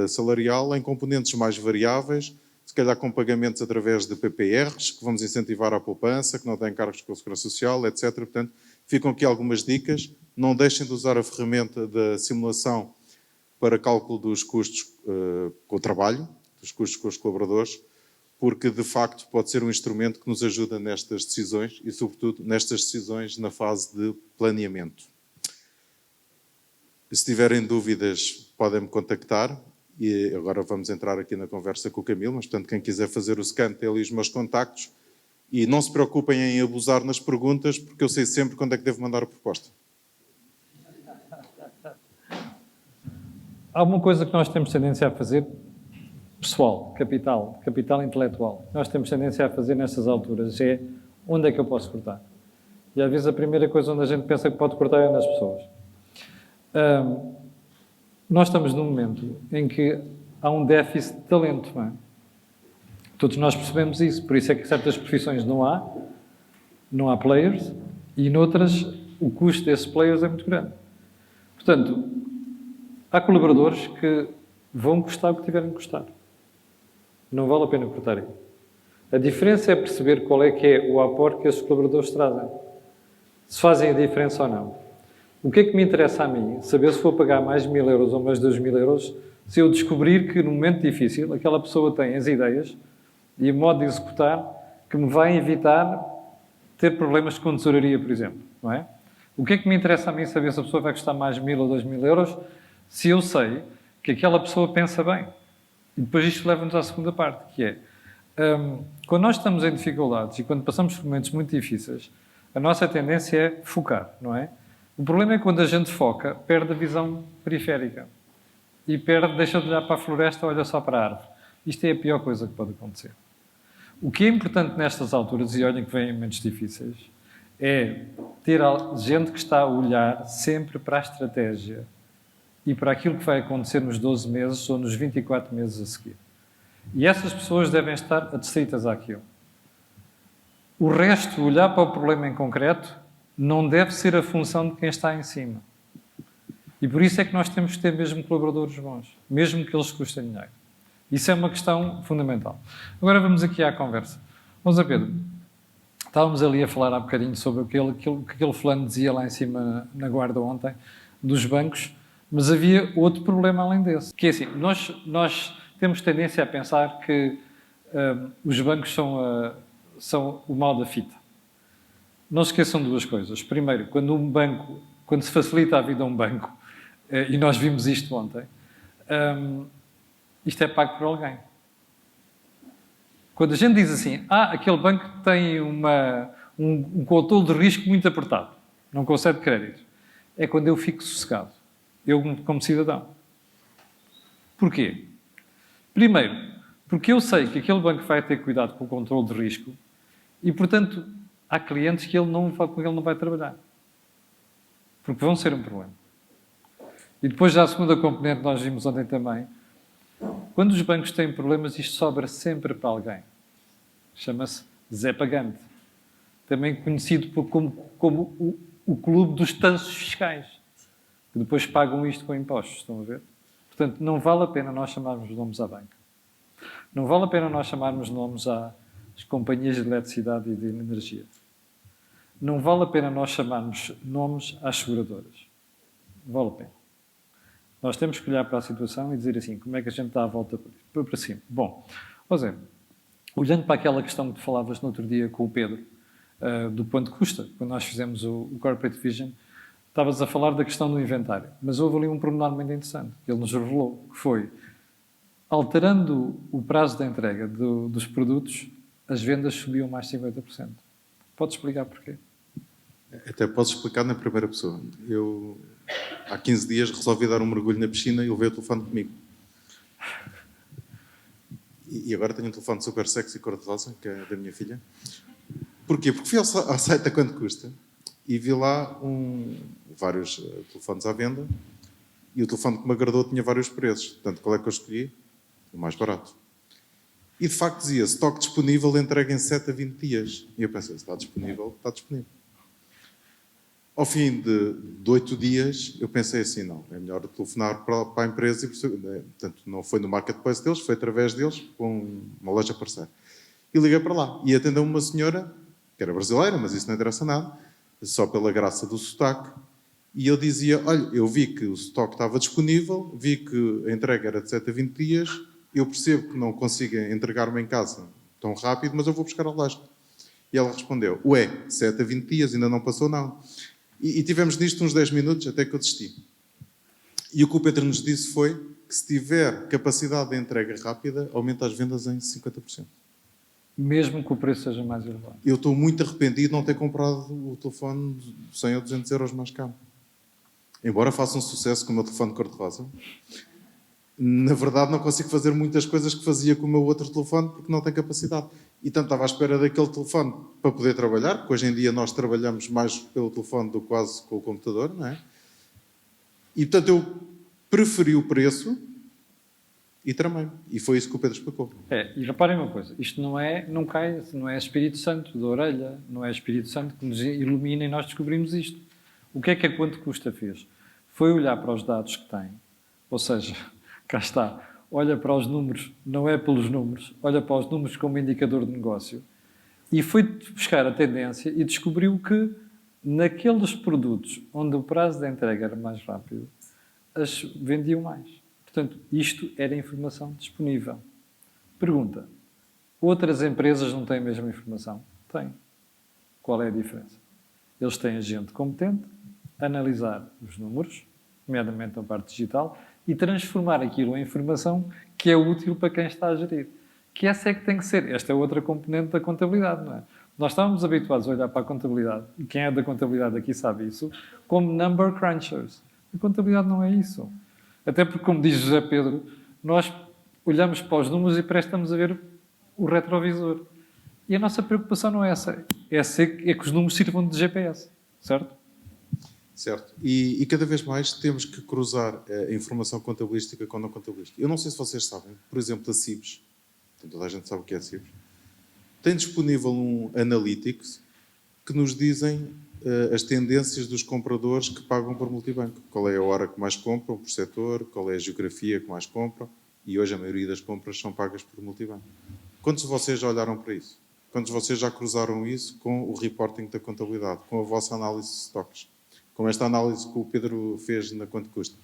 salarial em componentes mais variáveis, se calhar com pagamentos através de PPRs, que vamos incentivar a poupança, que não têm cargos com a Segurança Social, etc. Portanto, ficam aqui algumas dicas. Não deixem de usar a ferramenta da simulação para cálculo dos custos com o trabalho, dos custos com os colaboradores, porque, de facto, pode ser um instrumento que nos ajuda nestas decisões e, sobretudo, nestas decisões na fase de planeamento. Se tiverem dúvidas, podem-me contactar. E agora vamos entrar aqui na conversa com o Camilo, mas, portanto, quem quiser fazer o scan tem ali os meus contactos. E não se preocupem em abusar nas perguntas, porque eu sei sempre quando é que devo mandar a proposta. Há uma coisa que nós temos tendência a fazer, pessoal, capital intelectual, nós temos tendência a fazer nestas alturas é onde é que eu posso cortar? E às vezes a primeira coisa onde a gente pensa que pode cortar é nas pessoas. Nós estamos num momento em que há um déficit de talento, não é? Todos nós percebemos isso, por isso é que certas profissões não há players, e noutras o custo desses players é muito grande. Portanto, há colaboradores que vão custar o que tiverem que custar. Não vale a pena cortar aí. A diferença é perceber qual é que é o aporte que esses colaboradores trazem. Se fazem a diferença ou não. O que é que me interessa a mim? Saber se vou pagar mais 1.000 euros ou mais 2.000 euros, se eu descobrir que, num momento difícil, aquela pessoa tem as ideias e o modo de executar que me vai evitar ter problemas com tesouraria, por exemplo. Não é? O que é que me interessa a mim saber se a pessoa vai custar mais 1.000 ou 2.000 euros, se eu sei que aquela pessoa pensa bem? E depois isto leva-nos à segunda parte, que é, quando nós estamos em dificuldades e quando passamos por momentos muito difíceis, a nossa tendência é focar, não é? O problema é que quando a gente foca, perde a visão periférica. E deixa de olhar para a floresta, olha só para a árvore. Isto é a pior coisa que pode acontecer. O que é importante nestas alturas, e olhem que vêm momentos difíceis, é ter gente que está a olhar sempre para a estratégia e para aquilo que vai acontecer nos 12 meses ou nos 24 meses a seguir. E essas pessoas devem estar adstritas àquilo. O resto, olhar para o problema em concreto, não deve ser a função de quem está em cima. E por isso é que nós temos que ter mesmo colaboradores bons, mesmo que eles custem dinheiro. Isso é uma questão fundamental. Agora vamos aqui à conversa. Vamos a Pedro. Estávamos ali a falar há bocadinho sobre aquilo que aquele fulano dizia lá em cima na guarda ontem, dos bancos, mas havia outro problema além desse. Que é assim, nós temos tendência a pensar que os bancos são o mal da fita. Não se esqueçam de duas coisas. Primeiro, quando se facilita a vida a um banco, e nós vimos isto ontem, isto é pago por alguém. Quando a gente diz assim, aquele banco tem um controle de risco muito apertado, não concede crédito, é quando eu fico sossegado, eu como cidadão. Porquê? Primeiro, Porque eu sei que aquele banco vai ter cuidado com o controle de risco e, portanto, há clientes que com ele não vai trabalhar. Porque vão ser um problema. E depois, já a segunda componente, nós vimos ontem também, quando os bancos têm problemas, isto sobra sempre para alguém. Chama-se Zé Pagante. Também conhecido como o clube dos tansos fiscais, que depois pagam isto com impostos, estão a ver? Portanto, não vale a pena nós chamarmos nomes à banca. Não vale a pena nós chamarmos nomes às companhias de eletricidade e de energia. Não vale a pena nós chamarmos nomes às seguradoras. Não vale a pena. Nós temos que olhar para a situação e dizer assim, como é que a gente dá a volta para cima? Bom, José, olhando para aquela questão que tu falavas no outro dia com o Pedro, do quanto custa, quando nós fizemos o Corporate Vision, estavas a falar da questão do inventário, mas houve ali um pormenor muito interessante, que ele nos revelou, que foi, alterando o prazo da entrega dos produtos, as vendas subiam mais 50%. Podes explicar porquê? Até posso explicar na primeira pessoa. Eu, há 15 dias, resolvi dar um mergulho na piscina e levei o telefone comigo. E agora tenho um telefone super sexy cor-de-rosa, que é da minha filha. Porquê? Porque fui ao site a quanto custa e vi lá vários telefones à venda e o telefone que me agradou tinha vários preços. Portanto, qual é que eu escolhi? O mais barato. E de facto dizia, estoque disponível, entrega em 7 a 20 dias. E eu pensei, se está disponível, está disponível. Ao fim de 8 dias, eu pensei assim, não, é melhor telefonar para a empresa e portanto, não foi no marketplace deles, foi através deles, com uma loja parceira. E liguei para lá. E atendeu uma senhora, que era brasileira, mas isso não interessa nada, só pela graça do sotaque. E eu dizia, olha, eu vi que o estoque estava disponível, vi que a entrega era de 7 a 20 dias, eu percebo que não consiga entregar-me em casa tão rápido, mas eu vou buscar a loja. E ela respondeu, 7 a 20 dias, ainda não passou não. E tivemos nisto uns 10 minutos até que eu desisti. E o que o Pedro nos disse foi que se tiver capacidade de entrega rápida, aumenta as vendas em 50%. Mesmo que o preço seja mais elevado. Eu estou muito arrependido de não ter comprado o telefone de 100 ou 200 euros mais caro. Embora faça um sucesso com o meu telefone cor-de-rosa, na verdade não consigo fazer muitas coisas que fazia com o meu outro telefone porque não tem capacidade. E tanto estava à espera daquele telefone para poder trabalhar, porque hoje em dia nós trabalhamos mais pelo telefone do que quase com o computador, não é? E portanto eu preferi o preço e tramei. E foi isso que o Pedro explicou. E reparem uma coisa, isto não é Espírito Santo da orelha, não é Espírito Santo que nos ilumina e nós descobrimos isto. O que é que a Quanto Custa fez? Foi olhar para os dados que tem, ou seja, cá está, olha para os números, não é pelos números, olha para os números como indicador de negócio e foi buscar a tendência e descobriu que naqueles produtos onde o prazo de entrega era mais rápido, as vendiam mais. Portanto, isto era informação disponível. Pergunta, outras empresas não têm a mesma informação? Têm. Qual é a diferença? Eles têm gente competente a analisar os números, nomeadamente a parte digital, e transformar aquilo em informação que é útil para quem está a gerir. Que essa é que tem que ser. Esta é outra componente da contabilidade, não é? Nós estávamos habituados a olhar para a contabilidade, e quem é da contabilidade aqui sabe isso, como number crunchers. A contabilidade não é isso. Até porque, como diz José Pedro, nós olhamos para os números e prestamos a ver o retrovisor. E a nossa preocupação não é essa. É que os números sirvam de GPS. Certo? Certo. E cada vez mais temos que cruzar a informação contabilística com a não contabilística. Eu não sei se vocês sabem, por exemplo, a CIBS, toda a gente sabe o que é a CIBS, tem disponível um Analytics que nos dizem as tendências dos compradores que pagam por multibanco. Qual é a hora que mais compram por setor, qual é a geografia que mais compram, e hoje a maioria das compras são pagas por multibanco. Quantos de vocês já olharam para isso? Quantos de vocês já cruzaram isso com o reporting da contabilidade, com a vossa análise de stocks? Com esta análise que o Pedro fez na Quanto Custa.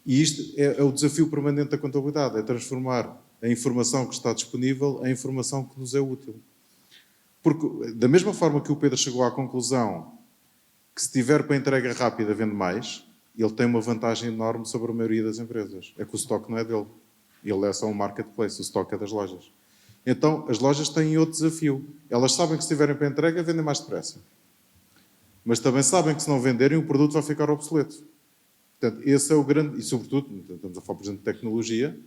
E isto é o desafio permanente da contabilidade, é transformar a informação que está disponível em informação que nos é útil. Porque, da mesma forma que o Pedro chegou à conclusão que se tiver para entrega rápida vende mais, ele tem uma vantagem enorme sobre a maioria das empresas. É que o estoque não é dele. Ele é só um marketplace, o estoque é das lojas. Então, as lojas têm outro desafio. Elas sabem que se tiverem para entrega, vendem mais depressa. Mas também sabem que se não venderem, o produto vai ficar obsoleto. Portanto, esse é o grande... E, sobretudo, estamos a falar, por exemplo, de tecnologia,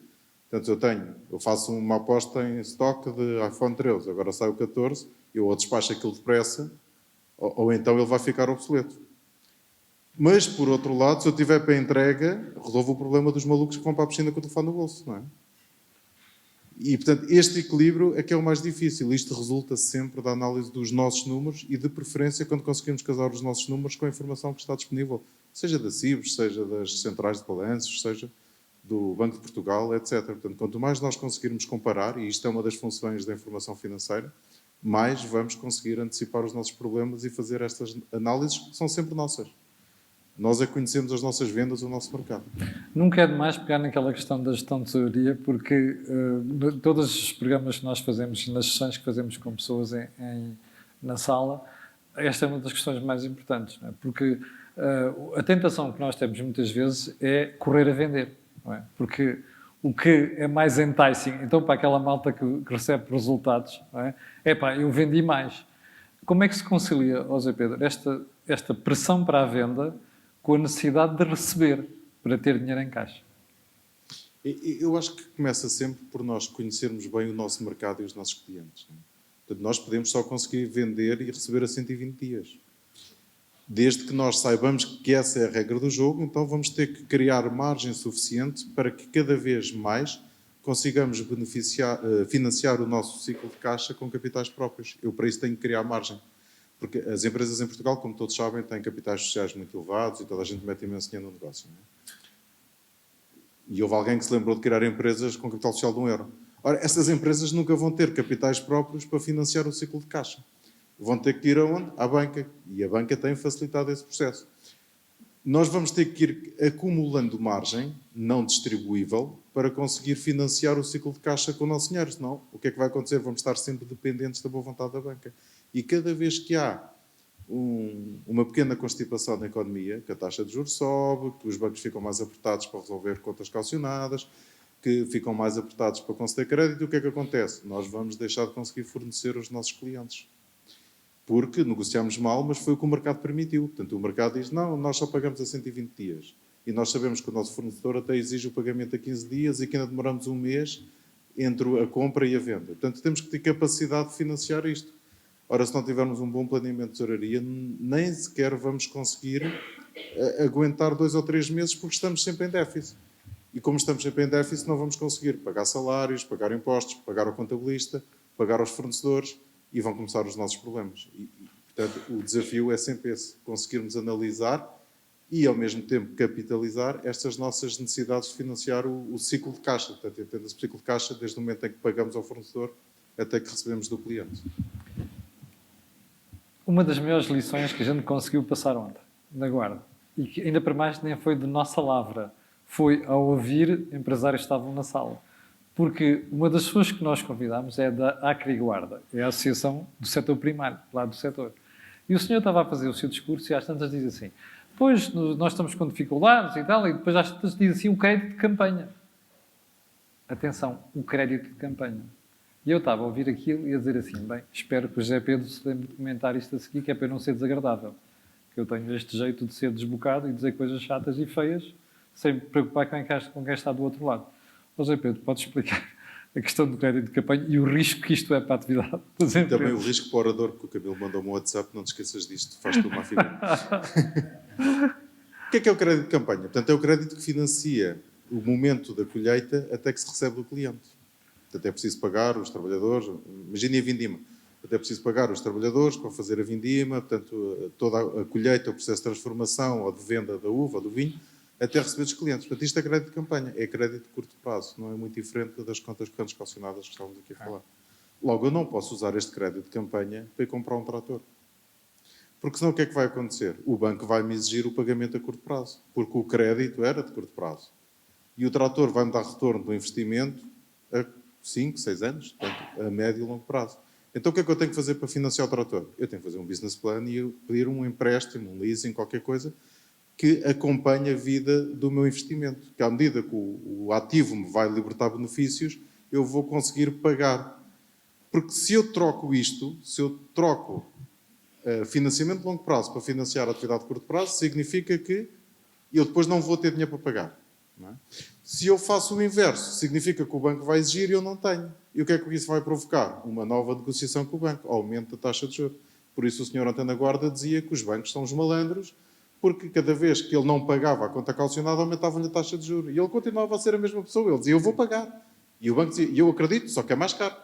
Portanto, eu faço uma aposta em estoque de iPhone 13, agora sai o 14, eu ou despacho aquilo depressa, ou então ele vai ficar obsoleto. Mas, por outro lado, se eu tiver para entrega, resolvo o problema dos malucos que vão para a piscina com o telefone no bolso, não é? E, portanto, este equilíbrio é que é o mais difícil. Isto resulta sempre da análise dos nossos números e, de preferência, quando conseguimos casar os nossos números com a informação que está disponível, seja da CIBS, seja das centrais de balanços, seja do Banco de Portugal, etc. Portanto, quanto mais nós conseguirmos comparar, e isto é uma das funções da informação financeira, mais vamos conseguir antecipar os nossos problemas e fazer estas análises que são sempre nossas. Nós é que conhecemos as nossas vendas, o nosso mercado. Nunca é demais pegar naquela questão da gestão de tesouraria, porque todos os programas que nós fazemos, nas sessões que fazemos com pessoas na sala, esta é uma das questões mais importantes, não é? Porque a tentação que nós temos muitas vezes é correr a vender, não é? Porque o que é mais enticing, então para aquela malta que recebe resultados, não é? Epá, eu vendi mais. Como é que se concilia, José Pedro, esta pressão para a venda com a necessidade de receber para ter dinheiro em caixa? Eu acho que começa sempre por nós conhecermos bem o nosso mercado e os nossos clientes. Não é? Portanto, nós podemos só conseguir vender e receber a 120 dias. Desde que nós saibamos que essa é a regra do jogo, então vamos ter que criar margem suficiente para que cada vez mais consigamos financiar o nosso ciclo de caixa com capitais próprios. Eu, para isso, tenho que criar margem. Porque as empresas em Portugal, como todos sabem, têm capitais sociais muito elevados e toda a gente mete imenso dinheiro no negócio. Não é? E houve alguém que se lembrou de criar empresas com capital social de €1. Ora, essas empresas nunca vão ter capitais próprios para financiar o ciclo de caixa. Vão ter que ir aonde? À banca. E a banca tem facilitado esse processo. Nós vamos ter que ir acumulando margem não distribuível para conseguir financiar o ciclo de caixa com o nosso dinheiro. Senão, o que é que vai acontecer? Vamos estar sempre dependentes da boa vontade da banca. E cada vez que há uma pequena constipação na economia, que a taxa de juros sobe, que os bancos ficam mais apertados para resolver contas calcionadas, que ficam mais apertados para conceder crédito, o que é que acontece? Nós vamos deixar de conseguir fornecer aos nossos clientes. Porque negociámos mal, mas foi o que o mercado permitiu. Portanto, o mercado diz, não, nós só pagamos a 120 dias. E nós sabemos que o nosso fornecedor até exige o pagamento a 15 dias e que ainda demoramos um mês entre a compra e a venda. Portanto, temos que ter capacidade de financiar isto. Ora, se não tivermos um bom planeamento de tesouraria, nem sequer vamos conseguir aguentar 2 ou 3 meses porque estamos sempre em déficit. E como estamos sempre em déficit, não vamos conseguir pagar salários, pagar impostos, pagar ao contabilista, pagar aos fornecedores e vão começar os nossos problemas. Portanto, o desafio é sempre esse, conseguirmos analisar e, ao mesmo tempo, capitalizar estas nossas necessidades de financiar o ciclo de caixa. Portanto, entenda-se o ciclo de caixa desde o momento em que pagamos ao fornecedor até que recebemos do cliente. Uma das maiores lições que a gente conseguiu passar ontem, na Guarda, e que ainda para mais nem foi de nossa lavra, foi ao ouvir empresários que estavam na sala. Porque uma das pessoas que nós convidámos é da Acri Guarda, é a Associação do Setor Primário, lá do setor. E o senhor estava a fazer o seu discurso e às tantas diz assim, pois nós estamos com dificuldades e tal, e depois às tantas diz assim o crédito de campanha. Atenção, o crédito de campanha. E eu estava a ouvir aquilo e a dizer assim, bem, espero que o José Pedro se lembre de comentar isto a seguir, que é para eu não ser desagradável. Que eu tenho este jeito de ser desbocado e dizer coisas chatas e feias, sem me preocupar com quem está do outro lado. José Pedro, pode explicar a questão do crédito de campanha e o risco que isto é para a atividade das empresas? Também o risco para o orador, que o Camilo mandou-me um WhatsApp, não te esqueças disto, faz-te uma figura. O que é o crédito de campanha? Portanto, é o crédito que financia o momento da colheita até que se recebe do cliente. Portanto, é preciso pagar os trabalhadores, imagine a vindima, portanto, é preciso pagar os trabalhadores que vão fazer a vindima, portanto, toda a colheita, o processo de transformação ou de venda da uva ou do vinho, até receber dos clientes. Portanto, isto é crédito de campanha, é crédito de curto prazo, não é muito diferente das contas calcionadas que estávamos aqui a falar. Logo, eu não posso usar este crédito de campanha para ir comprar um trator. Porque senão o que é que vai acontecer? O banco vai-me exigir o pagamento a curto prazo, porque o crédito era de curto prazo. E o trator vai-me dar retorno do investimento a 5, 6 anos, portanto, a médio e longo prazo. Então o que é que eu tenho que fazer para financiar o trator? Eu tenho que fazer um business plan e pedir um empréstimo, um leasing, qualquer coisa, que acompanhe a vida do meu investimento. Que à medida que o ativo me vai libertar benefícios, eu vou conseguir pagar. Porque se eu troco isto, se eu troco financiamento de longo prazo para financiar a atividade de curto prazo, significa que eu depois não vou ter dinheiro para pagar. Não é? Se eu faço o inverso, significa que o banco vai exigir e eu não tenho. E o que é que isso vai provocar? Uma nova negociação com o banco, aumento da taxa de juros. Por isso o senhor ontem na Guarda dizia que os bancos são os malandros, porque cada vez que ele não pagava a conta calcionada, aumentavam-lhe a taxa de juros. E ele continuava a ser a mesma pessoa. Ele dizia, eu vou pagar. E o banco dizia, eu acredito, só que é mais caro.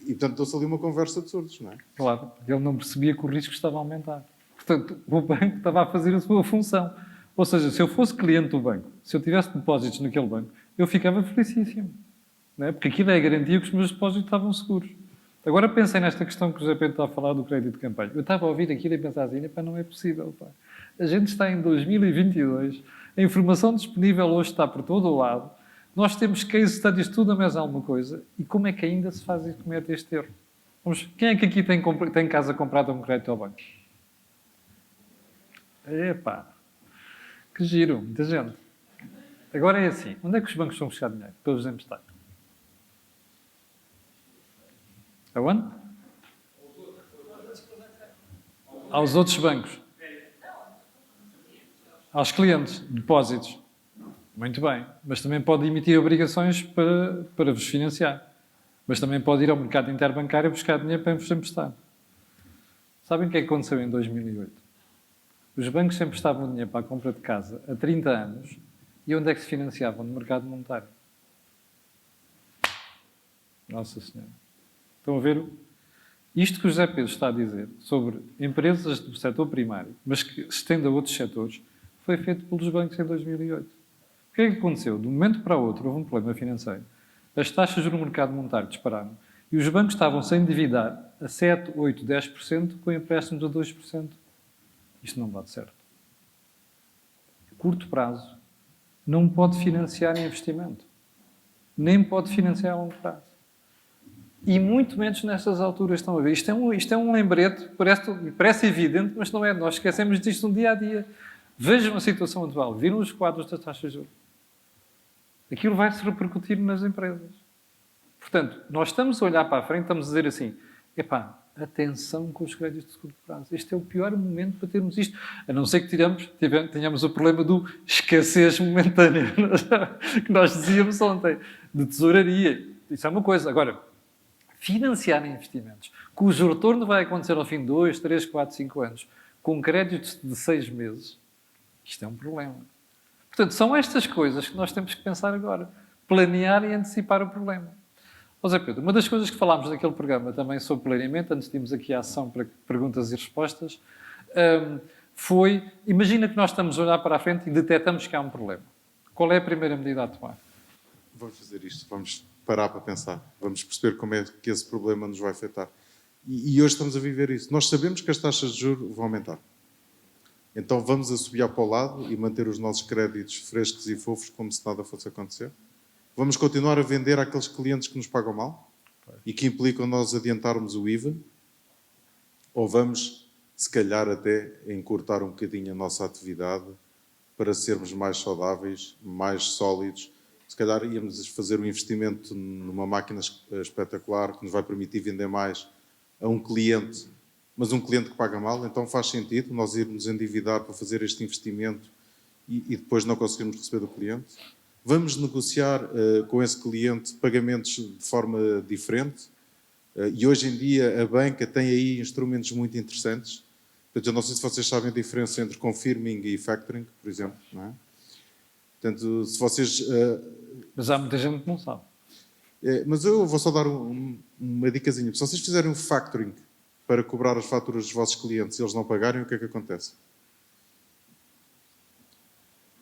E, portanto, deu-se ali uma conversa de surdos, não é? Claro, ele não percebia que o risco estava a aumentar. Portanto, o banco estava a fazer a sua função. Ou seja, se eu fosse cliente do banco, se eu tivesse depósitos naquele banco, eu ficava felicíssimo. Não é? Porque aquilo é a garantia que os meus depósitos estavam seguros. Agora pensei nesta questão que o José Pedro está a falar do crédito de campanha. Eu estava a ouvir aquilo e pensar assim, não é possível. Pá. A gente está em 2022, a informação disponível hoje está por todo o lado, nós temos case studies, tudo a mais alguma coisa, e como é que ainda se faz e comete este erro? Quem é que aqui tem casa comprada com crédito ao banco? Epá, que giro, muita gente. Agora é assim, onde é que os bancos vão buscar dinheiro para os emprestar? Aonde? Aos outros bancos. Aos clientes, depósitos. Muito bem. Mas também pode emitir obrigações para vos financiar. Mas também pode ir ao mercado interbancário buscar dinheiro para vos emprestar. Sabem o que é que aconteceu em 2008? Os bancos sempre estavam dinheiro para a compra de casa há 30 anos e onde é que se financiavam? No mercado monetário. Nossa Senhora. Estão a ver? Isto que o José Pedro está a dizer sobre empresas do setor primário, mas que se estende a outros setores, foi feito pelos bancos em 2008. O que é que aconteceu? De um momento para o outro houve um problema financeiro. As taxas no mercado monetário dispararam e os bancos estavam-se a endividar a 7, 8, 10% com empréstimos a 2%. Isto não bate certo. A curto prazo, não pode financiar investimento. Nem pode financiar a longo prazo. E muito menos nestas alturas, estão a ver. Isto é um lembrete, parece evidente, mas não é. Nós esquecemos disto no dia-a-dia. Vejam a situação atual. Viram os quadros das taxas de juros. Aquilo vai se repercutir nas empresas. Portanto, nós estamos a olhar para a frente, estamos a dizer assim, epá, atenção com os créditos de curto prazo. Este é o pior momento para termos isto. A não ser que tenhamos o problema do escassez momentânea, que nós dizíamos ontem, de tesouraria. Isso é uma coisa. Agora, financiar investimentos, cujo retorno vai acontecer ao fim de 2, 3, 4, 5 anos, com créditos de 6 meses, isto é um problema. Portanto, são estas coisas que nós temos que pensar agora. Planear e antecipar o problema. José Pedro, uma das coisas que falámos naquele programa também sobre planeamento, antes de irmos aqui à ação para perguntas e respostas, foi, imagina que nós estamos a olhar para a frente e detectamos que há um problema. Qual é a primeira medida a tomar? Vamos fazer isto, vamos parar para pensar. Vamos perceber como é que esse problema nos vai afetar. E hoje estamos a viver isso. Nós sabemos que as taxas de juros vão aumentar. Então vamos assobiar para o lado e manter os nossos créditos frescos e fofos como se nada fosse acontecer? Vamos continuar a vender àqueles clientes que nos pagam mal e que implicam nós adiantarmos o IVA? Ou vamos, se calhar, até encurtar um bocadinho a nossa atividade para sermos mais saudáveis, mais sólidos? Se calhar íamos fazer um investimento numa máquina espetacular que nos vai permitir vender mais a um cliente, mas um cliente que paga mal, então faz sentido nós irmos endividar para fazer este investimento e depois não conseguirmos receber do cliente? Vamos negociar com esse cliente pagamentos de forma diferente? E hoje em dia a banca tem aí instrumentos muito interessantes. Portanto, eu não sei se vocês sabem a diferença entre confirming e factoring, por exemplo, não é? Portanto, se vocês... Mas há muita gente que não sabe. Mas eu vou só dar uma dicasinha. Se vocês fizerem um factoring para cobrar as faturas dos vossos clientes e eles não pagarem, o que é que acontece?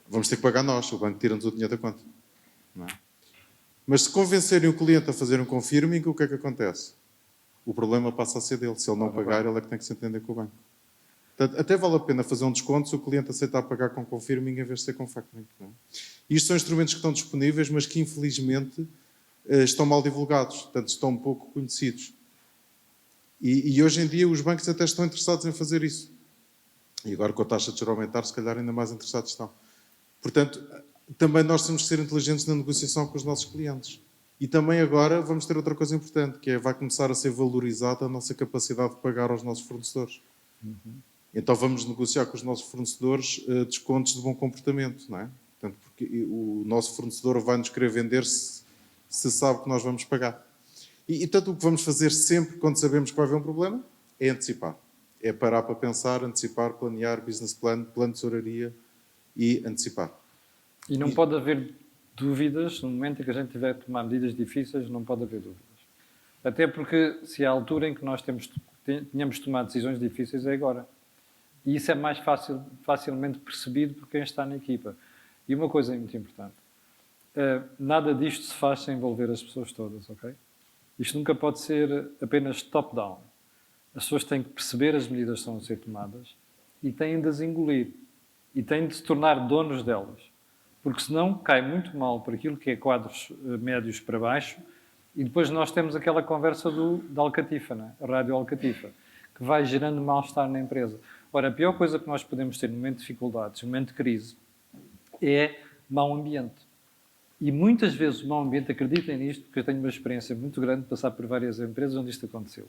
Vamos ter que pagar nós. O banco tira-nos o dinheiro da conta. Não é? Mas se convencerem o cliente a fazer um confirming, o que é que acontece? O problema passa a ser dele. Se ele não pagar, ele é que tem que se entender com o banco. Portanto, até vale a pena fazer um desconto se o cliente aceitar pagar com confirming em vez de ser com factoring. Não é? Isto são instrumentos que estão disponíveis, mas que infelizmente estão mal divulgados, portanto estão um pouco conhecidos. E hoje em dia os bancos até estão interessados em fazer isso. E agora com a taxa de juros aumentar, se calhar ainda mais interessados estão. Portanto, também nós temos que ser inteligentes na negociação com os nossos clientes. E também agora vamos ter outra coisa importante, que é vai começar a ser valorizada a nossa capacidade de pagar aos nossos fornecedores. Então vamos negociar com os nossos fornecedores descontos de bom comportamento, não é? Portanto, porque porque o nosso fornecedor vai nos querer vender se sabe que nós vamos pagar. E tanto o que vamos fazer sempre quando sabemos que vai haver um problema é antecipar. É parar para pensar, antecipar, planear, business plan, plano de tesouraria e antecipar. E não pode haver dúvidas, no momento em que a gente tiver que tomar medidas difíceis, não pode haver dúvidas. Até porque se a altura em que nós tenhamos de tomar decisões difíceis é agora. E isso é mais facilmente percebido por quem está na equipa. E uma coisa muito importante. Nada disto se faz sem envolver as pessoas todas, ok? Isto nunca pode ser apenas top-down. As pessoas têm que perceber as medidas que estão a ser tomadas e têm de as engolir. E têm de se tornar donos delas. Porque senão cai muito mal para aquilo que é quadros médios para baixo e depois nós temos aquela conversa da alcatifa, né? A rádio alcatifa, que vai gerando mal-estar na empresa. Ora, a pior coisa que nós podemos ter no momento de dificuldades, no momento de crise, é mau ambiente. E muitas vezes o mau ambiente, acreditem nisto, porque eu tenho uma experiência muito grande de passar por várias empresas onde isto aconteceu.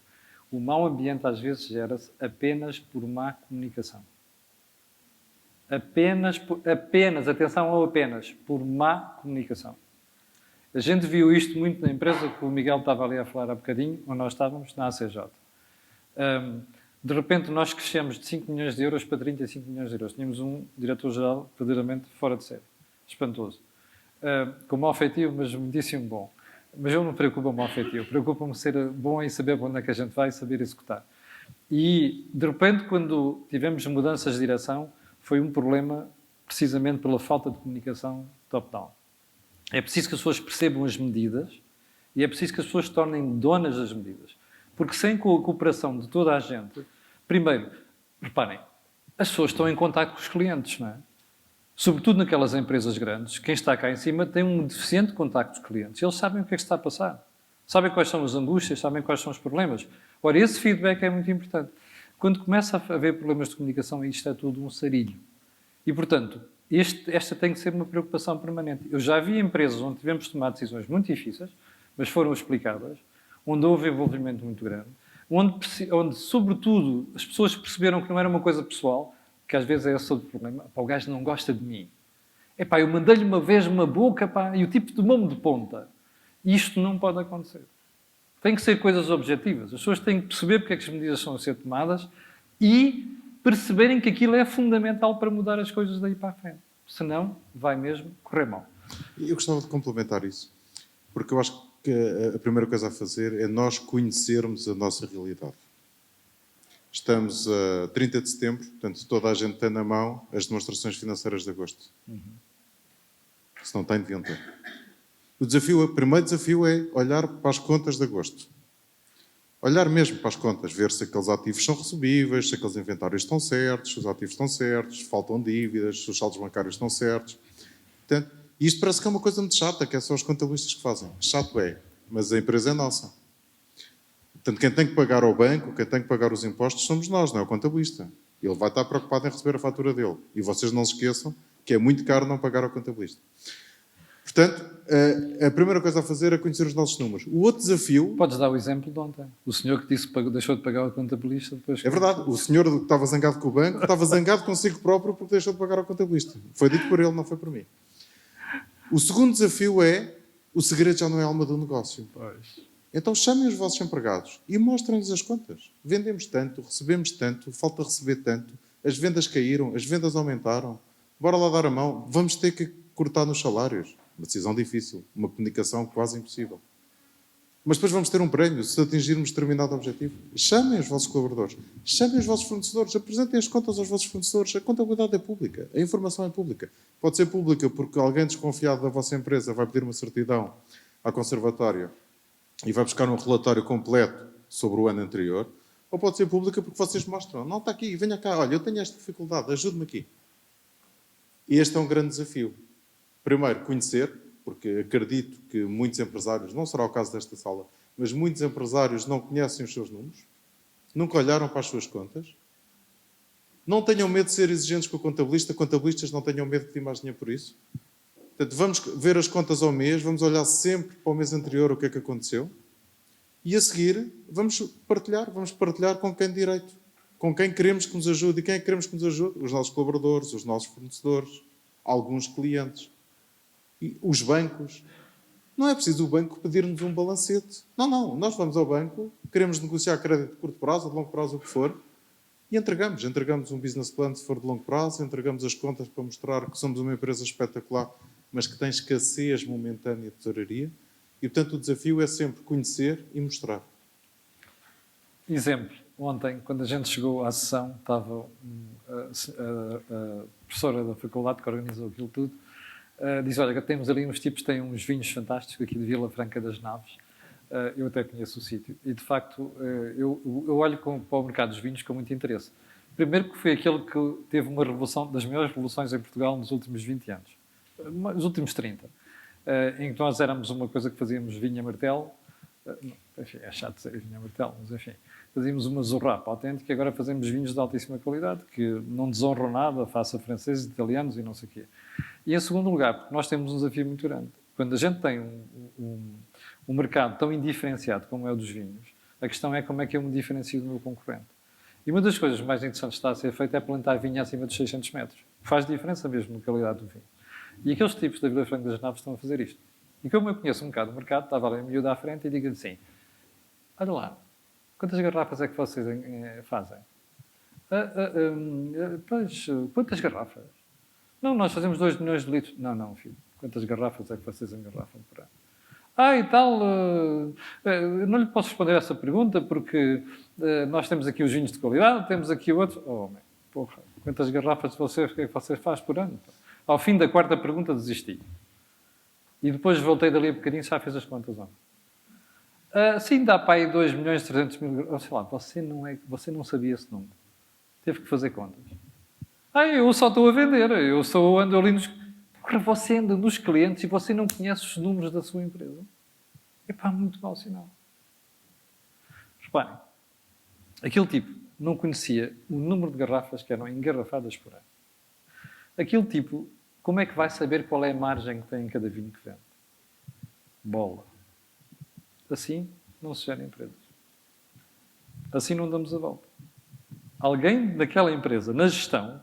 O mau ambiente às vezes gera-se apenas por má comunicação. Apenas, atenção ao apenas, por má comunicação. A gente viu isto muito na empresa que o Miguel estava ali a falar há bocadinho, onde nós estávamos, na ACJ. De repente nós crescemos de 5 milhões de euros para 35 milhões de euros. Tínhamos um diretor-geral verdadeiramente fora de série. Espantoso. Com mau feitio, mas muitíssimo bom. Mas eu não me preocupo com o mau feitio. Preocupa-me ser bom em saber para onde é que a gente vai e saber executar. E, de repente, quando tivemos mudanças de direção, foi um problema precisamente pela falta de comunicação top-down. É preciso que as pessoas percebam as medidas e é preciso que as pessoas se tornem donas das medidas. Porque sem a cooperação de toda a gente, primeiro, reparem, as pessoas estão em contacto com os clientes, não é? Sobretudo naquelas empresas grandes, quem está cá em cima tem um deficiente contacto com os clientes. Eles sabem o que é que está a passar. Sabem quais são as angústias, sabem quais são os problemas. Ora, esse feedback é muito importante. Quando começa a haver problemas de comunicação, isto é tudo um sarilho. E, portanto, esta tem que ser uma preocupação permanente. Eu já vi empresas onde tivemos de tomar decisões muito difíceis, mas foram explicadas, onde houve envolvimento muito grande, onde, sobretudo, as pessoas perceberam que não era uma coisa pessoal, que às vezes é esse o problema. Pá, o gajo não gosta de mim. Epá, eu mandei-lhe uma vez uma boca, pá, e o tipo tomou-me de ponta. Isto não pode acontecer. Tem que ser coisas objetivas. As pessoas têm que perceber porque é que as medidas são a ser tomadas e perceberem que aquilo é fundamental para mudar as coisas daí para a frente. Senão, vai mesmo correr mal. Eu gostava de complementar isso, porque eu acho que a primeira coisa a fazer é nós conhecermos a nossa realidade. Estamos a 30 de setembro, portanto, toda a gente tem na mão as demonstrações financeiras de agosto. Se não tem, deviam ter. O primeiro desafio é olhar para as contas de agosto. Olhar mesmo para as contas, ver se aqueles ativos são recebíveis, se aqueles inventários estão certos, se os ativos estão certos, se faltam dívidas, se os saldos bancários estão certos. Portanto, isto parece que é uma coisa muito chata, que é só os contabilistas que fazem. Chato é, mas a empresa é nossa. Portanto, quem tem que pagar ao banco, quem tem que pagar os impostos, somos nós, não é o contabilista. Ele vai estar preocupado em receber a fatura dele. E vocês não se esqueçam que é muito caro não pagar ao contabilista. Portanto, a primeira coisa a fazer é conhecer os nossos números. O outro desafio... Podes dar o exemplo de ontem. O senhor que disse que deixou de pagar ao contabilista depois... É verdade. O senhor que estava zangado com o banco estava zangado consigo próprio porque deixou de pagar ao contabilista. Foi dito por ele, não foi por mim. O segundo desafio é... O segredo já não é a alma do negócio. Pois. Então chamem os vossos empregados e mostrem-lhes as contas. Vendemos tanto, recebemos tanto, falta receber tanto, as vendas caíram, as vendas aumentaram. Bora lá dar a mão. Vamos ter que cortar nos salários. Uma decisão difícil, uma comunicação quase impossível. Mas depois vamos ter um prémio se atingirmos determinado objetivo. Chamem os vossos colaboradores, chamem os vossos fornecedores, apresentem as contas aos vossos fornecedores. A contabilidade é pública, a informação é pública. Pode ser pública porque alguém desconfiado da vossa empresa vai pedir uma certidão à conservatória e vai buscar um relatório completo sobre o ano anterior, ou pode ser pública porque vocês mostram. Não, está aqui, venha cá, olha, eu tenho esta dificuldade, ajude-me aqui. E este é um grande desafio. Primeiro, conhecer, porque acredito que muitos empresários, não será o caso desta sala, mas muitos empresários não conhecem os seus números, nunca olharam para as suas contas. Não tenham medo de ser exigentes com o contabilista, contabilistas não tenham medo de pedir mais dinheiro por isso. Portanto, vamos ver as contas ao mês, vamos olhar sempre para o mês anterior o que é que aconteceu e a seguir vamos partilhar com quem de direito, com quem queremos que nos ajude. E quem é que queremos que nos ajude? Os nossos colaboradores, os nossos fornecedores, alguns clientes. E os bancos. Não é preciso o banco pedir-nos um balancete. Não. Nós vamos ao banco, queremos negociar crédito de curto prazo, de longo prazo, o que for, e entregamos. Entregamos um business plan se for de longo prazo, entregamos as contas para mostrar que somos uma empresa espetacular, mas que tem escassez momentânea de tesouraria. E, portanto, o desafio é sempre conhecer e mostrar. Exemplo. Ontem, quando a gente chegou à sessão, estava a professora da faculdade que organizou aquilo tudo, diz, olha, temos ali uns tipos que têm uns vinhos fantásticos aqui de Vila Franca das Naves. Eu até conheço o sítio. E, de facto, eu olho para o mercado dos vinhos com muito interesse. Primeiro que foi aquele que teve uma revolução, das maiores revoluções em Portugal nos últimos 20 anos. Nos últimos 30. Em que nós éramos uma coisa que fazíamos vinho a martelo. Enfim, é chato dizer vinho a martelo, mas enfim. Fazíamos uma zorrapa autêntica e agora fazemos vinhos de altíssima qualidade, que não desonram nada, face a franceses, italianos e não sei o quê. E em segundo lugar, porque nós temos um desafio muito grande. Quando a gente tem um mercado tão indiferenciado como é o dos vinhos, a questão é como é que eu me diferencio do meu concorrente. E uma das coisas mais interessantes que está a ser feita é plantar vinho acima dos 600 metros. Faz diferença mesmo na qualidade do vinho. E aqueles tipos da Vila Franca das Naves estão a fazer isto. E como eu conheço um bocado o mercado, estava ali miúdo à frente e digo-lhe assim, olha lá, quantas garrafas é que vocês fazem? Pois, quantas garrafas? Não, nós fazemos 2 milhões de litros. Não, filho. Quantas garrafas é que vocês engarrafam por ano? E tal, não lhe posso responder essa pergunta porque nós temos aqui os vinhos de qualidade, temos aqui outros. Porra, quantas garrafas é que você faz por ano? Ao fim da 4ª pergunta desisti. E depois voltei dali a bocadinho e já fez as contas. Sim, dá para aí 2 milhões e 300 mil. Sei lá, você não sabia esse número. Teve que fazer contas. Eu só estou a vender. Eu só ando ali nos... Porra, você anda nos clientes e você não conhece os números da sua empresa. Muito mau sinal. Reparem. Aquele tipo não conhecia o número de garrafas que eram engarrafadas por ano. Aquele tipo, como é que vai saber qual é a margem que tem em cada vinho que vende? Bola. Assim não se gera empresas. Assim não damos a volta. Alguém daquela empresa, na gestão,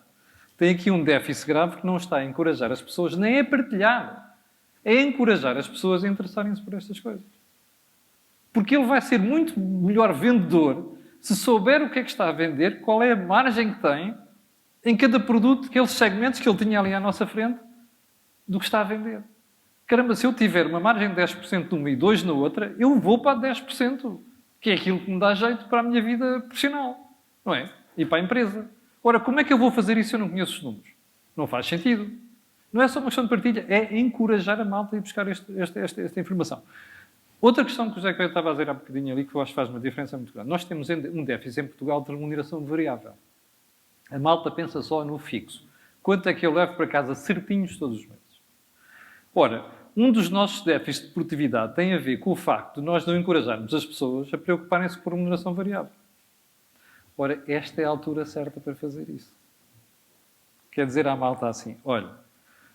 tem aqui um déficit grave que não está a encorajar as pessoas nem a partilhar. É a encorajar as pessoas a interessarem-se por estas coisas. Porque ele vai ser muito melhor vendedor se souber o que é que está a vender, qual é a margem que tem em cada produto, aqueles segmentos que ele tinha ali à nossa frente, do que está a vender. Caramba, se eu tiver uma margem de 10% numa e 2% na outra, eu vou para 10%, que é aquilo que me dá jeito para a minha vida profissional, não é? E para a empresa. Ora, como é que eu vou fazer isso se eu não conheço os números? Não faz sentido. Não é só uma questão de partilha, é encorajar a malta a ir buscar esta informação. Outra questão que o José Coelho estava a dizer há bocadinho ali, que eu acho que faz uma diferença muito grande. Nós temos um déficit em Portugal de remuneração variável. A malta pensa só no fixo. Quanto é que eu levo para casa certinhos todos os meses? Ora, um dos nossos déficits de produtividade tem a ver com o facto de nós não encorajarmos as pessoas a preocuparem-se com a remuneração variável. Ora, esta é a altura certa para fazer isso. Quer dizer à malta assim, olha,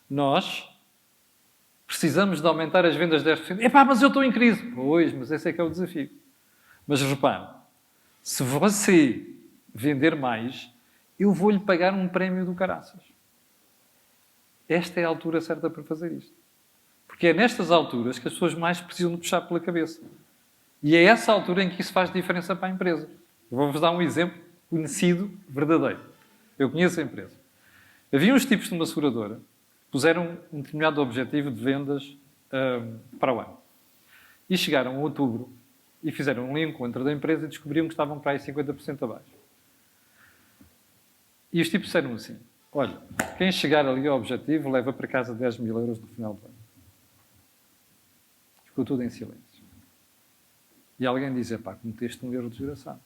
nós precisamos de aumentar as vendas de 10%. Mas eu estou em crise. Pois, mas esse é que é o desafio. Mas repare, se você vender mais, eu vou-lhe pagar um prémio do caraças. Esta é a altura certa para fazer isto. Porque é nestas alturas que as pessoas mais precisam de puxar pela cabeça. E é essa altura em que isso faz diferença para a empresa. Eu vou-vos dar um exemplo conhecido, verdadeiro. Eu conheço a empresa. Havia uns tipos de uma seguradora que puseram um determinado objetivo de vendas para o ano. E chegaram a outubro e fizeram um encontro da empresa e descobriram que estavam para aí 50% abaixo. E os tipos disseram assim, olha, quem chegar ali ao objetivo leva para casa 10 mil euros no final do ano. Ficou tudo em silêncio. E alguém diz, cometeste um erro desgraçado.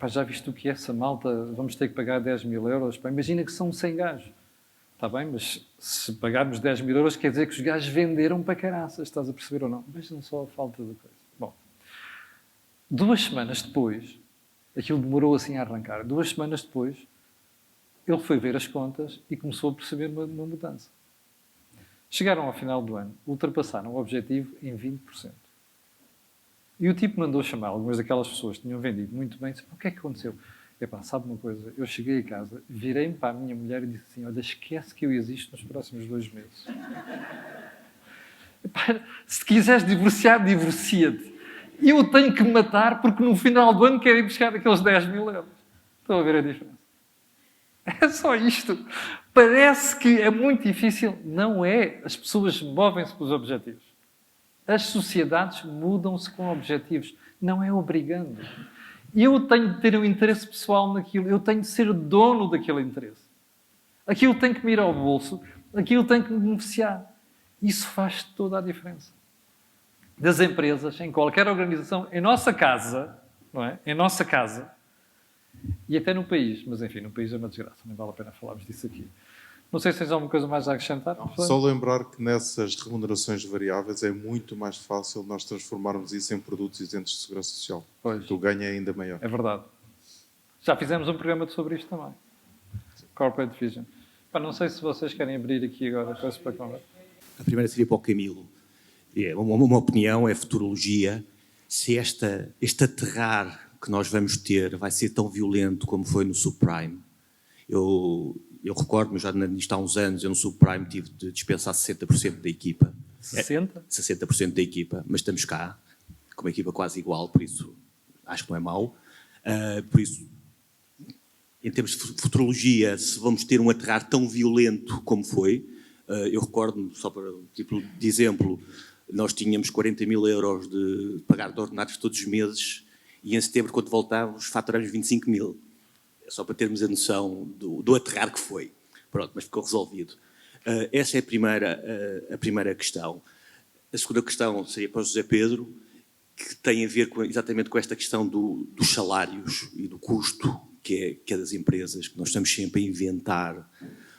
Já viste o que é essa malta? Vamos ter que pagar 10 mil euros. Imagina que são 100 gajos. Está bem, mas se pagarmos 10 mil euros quer dizer que os gajos venderam para caraças. Estás a perceber ou não? Vejam só a falta de coisa. Bom, 2 semanas depois, aquilo demorou assim a arrancar. 2 semanas depois, ele foi ver as contas e começou a perceber uma mudança. Chegaram ao final do ano, ultrapassaram o objetivo em 20%. E o tipo mandou chamar algumas daquelas pessoas que tinham vendido muito bem e disse, o que é que aconteceu? Sabe uma coisa? Eu cheguei a casa, virei-me para a minha mulher e disse assim, olha, esquece que eu existo nos próximos 2 meses. Se te quiseres divorciar, divorcia-te. Eu tenho que me matar porque no final do ano quero ir buscar aqueles 10 mil euros. Estão a ver a diferença? É só isto. Parece que é muito difícil. Não é. As pessoas movem-se pelos objetivos. As sociedades mudam-se com objetivos. Não é obrigando. Eu tenho de ter um interesse pessoal naquilo. Eu tenho de ser dono daquele interesse. Aquilo tem que me ir ao bolso. Aquilo tem que me beneficiar. Isso faz toda a diferença. Das empresas, em qualquer organização, em nossa casa, não é? Em nossa casa, e até no país. Mas, enfim, no país é uma desgraça. Nem vale a pena falarmos disso aqui. Não sei se tens alguma coisa mais a acrescentar. Só lembrar que nessas remunerações variáveis é muito mais fácil nós transformarmos isso em produtos isentos de segurança social. Pois. O ganho é ainda maior. É verdade. Já fizemos um programa sobre isto também. Corporate Vision. Pá, não sei se vocês querem abrir aqui agora. Peço para a conversa. A primeira seria para o Camilo. Uma opinião, é futurologia. Se este aterrar que nós vamos ter vai ser tão violento como foi no subprime. Eu recordo-me, já nisto há uns anos, eu no subprime tive de dispensar 60% da equipa. 60%? 60% da equipa, mas estamos cá, com uma equipa quase igual, por isso acho que não é mau. Por isso, em termos de futurologia, se vamos ter um aterrar tão violento como foi, eu recordo-me, só para tipo de exemplo, nós tínhamos 40 mil euros de pagar de ordenados todos os meses e em setembro, quando voltávamos, faturamos 25 mil. Só para termos a noção do aterrar que foi. Pronto, mas ficou resolvido. Essa é a primeira questão. A segunda questão seria para o José Pedro, que tem a ver exatamente com esta questão dos salários e do custo que é das empresas, que nós estamos sempre a inventar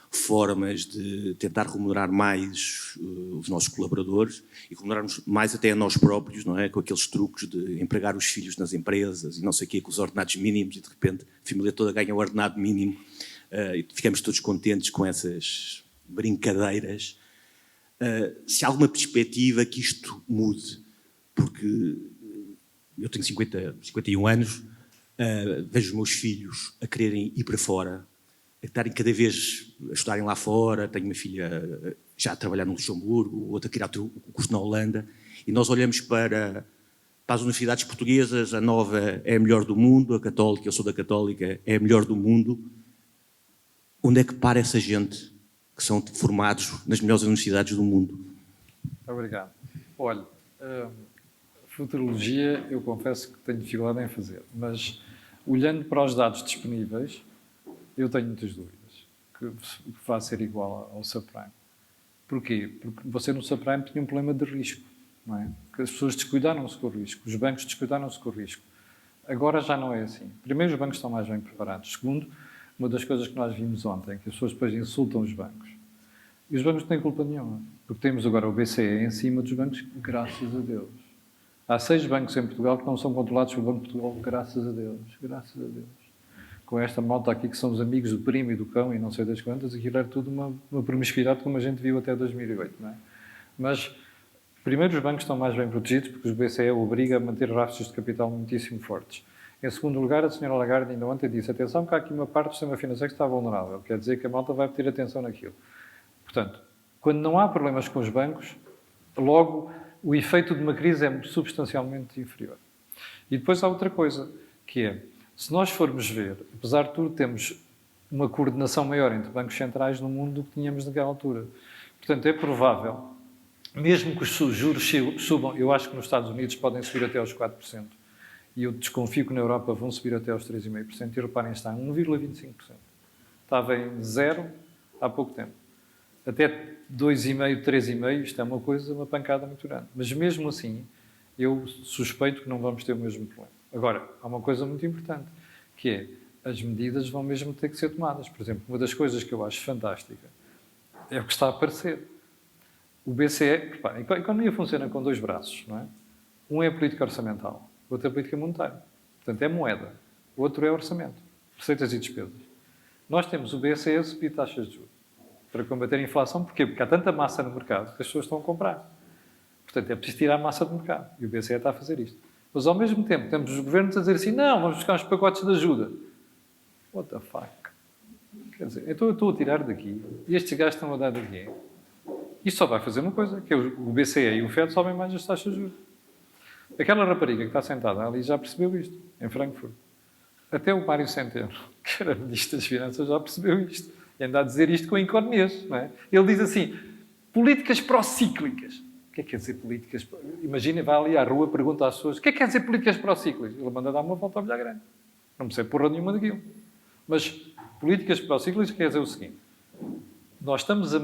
formas de tentar remunerar mais os nossos colaboradores e remunerarmos mais até a nós próprios, não é? Com aqueles truques de empregar os filhos nas empresas e não sei o quê, com os ordenados mínimos e de repente a família toda ganha o ordenado mínimo e ficamos todos contentes com essas brincadeiras. Se há alguma perspectiva que isto mude, porque eu tenho 51 anos, vejo os meus filhos a quererem ir para fora, a estarem cada vez a estudarem lá fora. Tenho uma filha já a trabalhar no Luxemburgo, outra a tirar o curso na Holanda, e nós olhamos para as universidades portuguesas, a Nova é a melhor do mundo, a Católica, eu sou da Católica, é a melhor do mundo. Onde é que para essa gente que são formados nas melhores universidades do mundo? Obrigado. Olha, futurologia eu confesso que tenho dificuldade em fazer, mas olhando para os dados disponíveis, eu tenho muitas dúvidas que vai ser igual ao subprime. Porquê? Porque você no subprime tinha um problema de risco, não é? Que as pessoas descuidaram-se com o risco, os bancos descuidaram-se com o risco. Agora já não é assim. Primeiro, os bancos estão mais bem preparados. Segundo, uma das coisas que nós vimos ontem, que as pessoas depois insultam os bancos. E os bancos não têm culpa nenhuma, porque temos agora o BCE em cima dos bancos, graças a Deus. Há 6 bancos em Portugal que não são controlados pelo Banco de Portugal, graças a Deus. Graças a Deus. Com esta malta aqui que são os amigos do primo e do cão e não sei das quantas, aquilo era tudo uma promiscuidade como a gente viu até 2008, não é? Mas, primeiro, os bancos estão mais bem protegidos porque os BCE obriga a manter rastros de capital muitíssimo fortes. Em segundo lugar, a senhora Lagarde ainda ontem disse, atenção que há aqui uma parte do sistema financeiro que está vulnerável, quer dizer que a malta vai ter atenção naquilo. Portanto, quando não há problemas com os bancos, logo o efeito de uma crise é substancialmente inferior. E depois há outra coisa, que é, se nós formos ver, apesar de tudo, temos uma coordenação maior entre bancos centrais no mundo do que tínhamos naquela altura. Portanto, é provável, mesmo que os juros subam, eu acho que nos Estados Unidos podem subir até aos 4%, e eu desconfio que na Europa vão subir até aos 3,5%, e reparem, está em 1,25%. Estava em 0 há pouco tempo. Até 2,5%, 3,5%, isto é uma pancada muito grande. Mas mesmo assim, eu suspeito que não vamos ter o mesmo problema. Agora, há uma coisa muito importante, que é, as medidas vão mesmo ter que ser tomadas. Por exemplo, uma das coisas que eu acho fantástica é o que está a aparecer. O BCE, reparem, a economia funciona com 2 braços, não é? Um é a política orçamental, o outro é a política monetária. Portanto, é moeda. O outro é orçamento, receitas e despesas. Nós temos o BCE a subir taxas de juros para combater a inflação. Porquê? Porque há tanta massa no mercado que as pessoas estão a comprar. Portanto, é preciso tirar a massa do mercado. E o BCE está a fazer isto. Mas, ao mesmo tempo, temos os governos a dizer assim, não, vamos buscar uns pacotes de ajuda. What the fuck? Quer dizer, então eu estou a tirar daqui e estes gajos estão a dar daqui. Isto só vai fazer uma coisa, que é o BCE e o FED sobem mais as taxas de juros. Aquela rapariga que está sentada ali já percebeu isto, em Frankfurt. Até o Mário Centeno, que era Ministro das Finanças, já percebeu isto. E anda a dizer isto com economias. Não é? Ele diz assim, políticas procíclicas. O que é que quer dizer políticas? Imagina, vai ali à rua, pergunta às pessoas, o que é que quer dizer políticas procíclicas? Ele manda dar uma volta ao Villagrande. Não percebe porra nenhuma daquilo. Mas políticas procíclicas quer dizer o seguinte, nós estamos a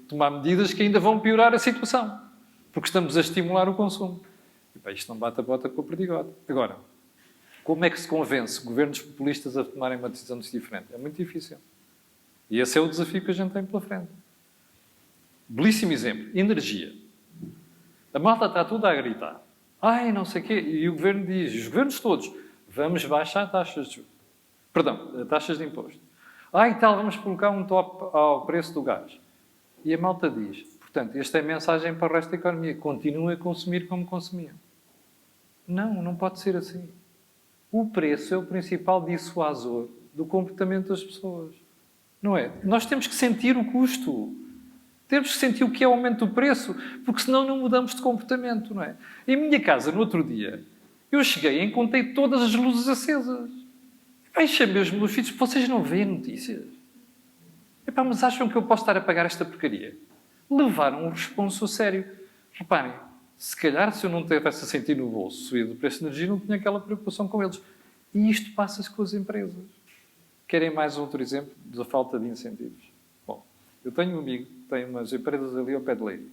tomar medidas que ainda vão piorar a situação, porque estamos a estimular o consumo. E, pá, isto não bate a bota com a perdigota. Agora, como é que se convence governos populistas a tomarem uma decisão diferente? É muito difícil. E esse é o desafio que a gente tem pela frente. Belíssimo exemplo. Energia. A malta está toda a gritar. Ai, não sei o quê. E o governo diz, os governos todos, vamos baixar taxas de juros. Perdão, taxas de imposto. Ai, tal, vamos colocar um top ao preço do gás. E a malta diz, portanto, esta é a mensagem para o resto da economia. Continuem a consumir como consumiam. Não, não pode ser assim. O preço é o principal dissuasor do comportamento das pessoas. Não é? Nós temos que sentir o custo. Temos que sentir o que é o aumento do preço, porque senão não mudamos de comportamento, não é? Em minha casa, no outro dia, eu cheguei e encontrei todas as luzes acesas. E chamei os meus filhos, vocês não veem notícias? Epá, mas acham que eu posso estar a pagar esta porcaria? Levaram um responso a sério. Reparem, se calhar se eu não tivesse a sentir no bolso subir do preço de energia, não tinha aquela preocupação com eles. E isto passa-se com as empresas. Querem mais outro exemplo da falta de incentivos? Bom, eu tenho um amigo que tem umas empresas ali ao pé de Leiria.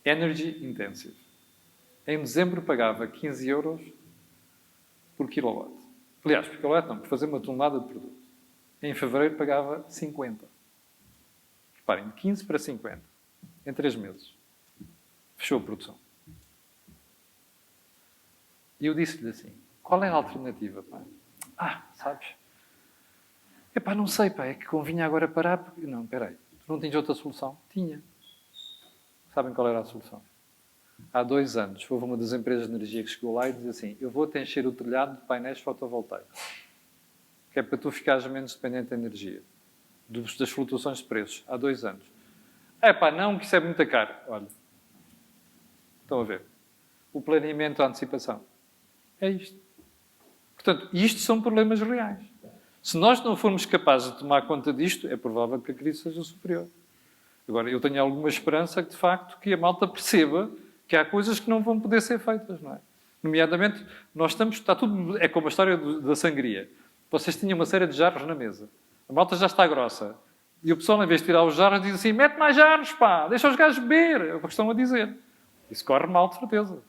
Energy Intensive. Em dezembro pagava 15 euros por quilowatt. Aliás, por quilowatt não, por fazer uma tonelada de produto. Em fevereiro pagava 50. Reparem, de 15 para 50. Em 3 meses. Fechou a produção. E eu disse-lhe assim, qual é a alternativa, pá? Sabes? Epá, não sei, pá, é que convinha agora parar porque... Não, espera aí. Tu não tinhas outra solução? Tinha. Sabem qual era a solução? Há 2 anos, houve uma das empresas de energia que chegou lá e disse assim, eu vou-te encher o telhado de painéis fotovoltaicos. Que é para tu ficares menos dependente da energia. Das flutuações de preços. Há 2 anos. Epá, não, que isso é muito caro. Olha. Estão a ver? O planeamento, a antecipação. É isto. Portanto, isto são problemas reais. Se nós não formos capazes de tomar conta disto, é provável que a crise seja superior. Agora, eu tenho alguma esperança que, de facto, que a malta perceba que há coisas que não vão poder ser feitas, não é? Nomeadamente, está tudo... É como a história da sangria. Vocês tinham uma série de jarros na mesa. A malta já está grossa. E o pessoal, em vez de tirar os jarros, diz assim, mete mais jarros, pá, deixa os gajos beber. É o que estão a dizer. Isso corre mal, de certeza.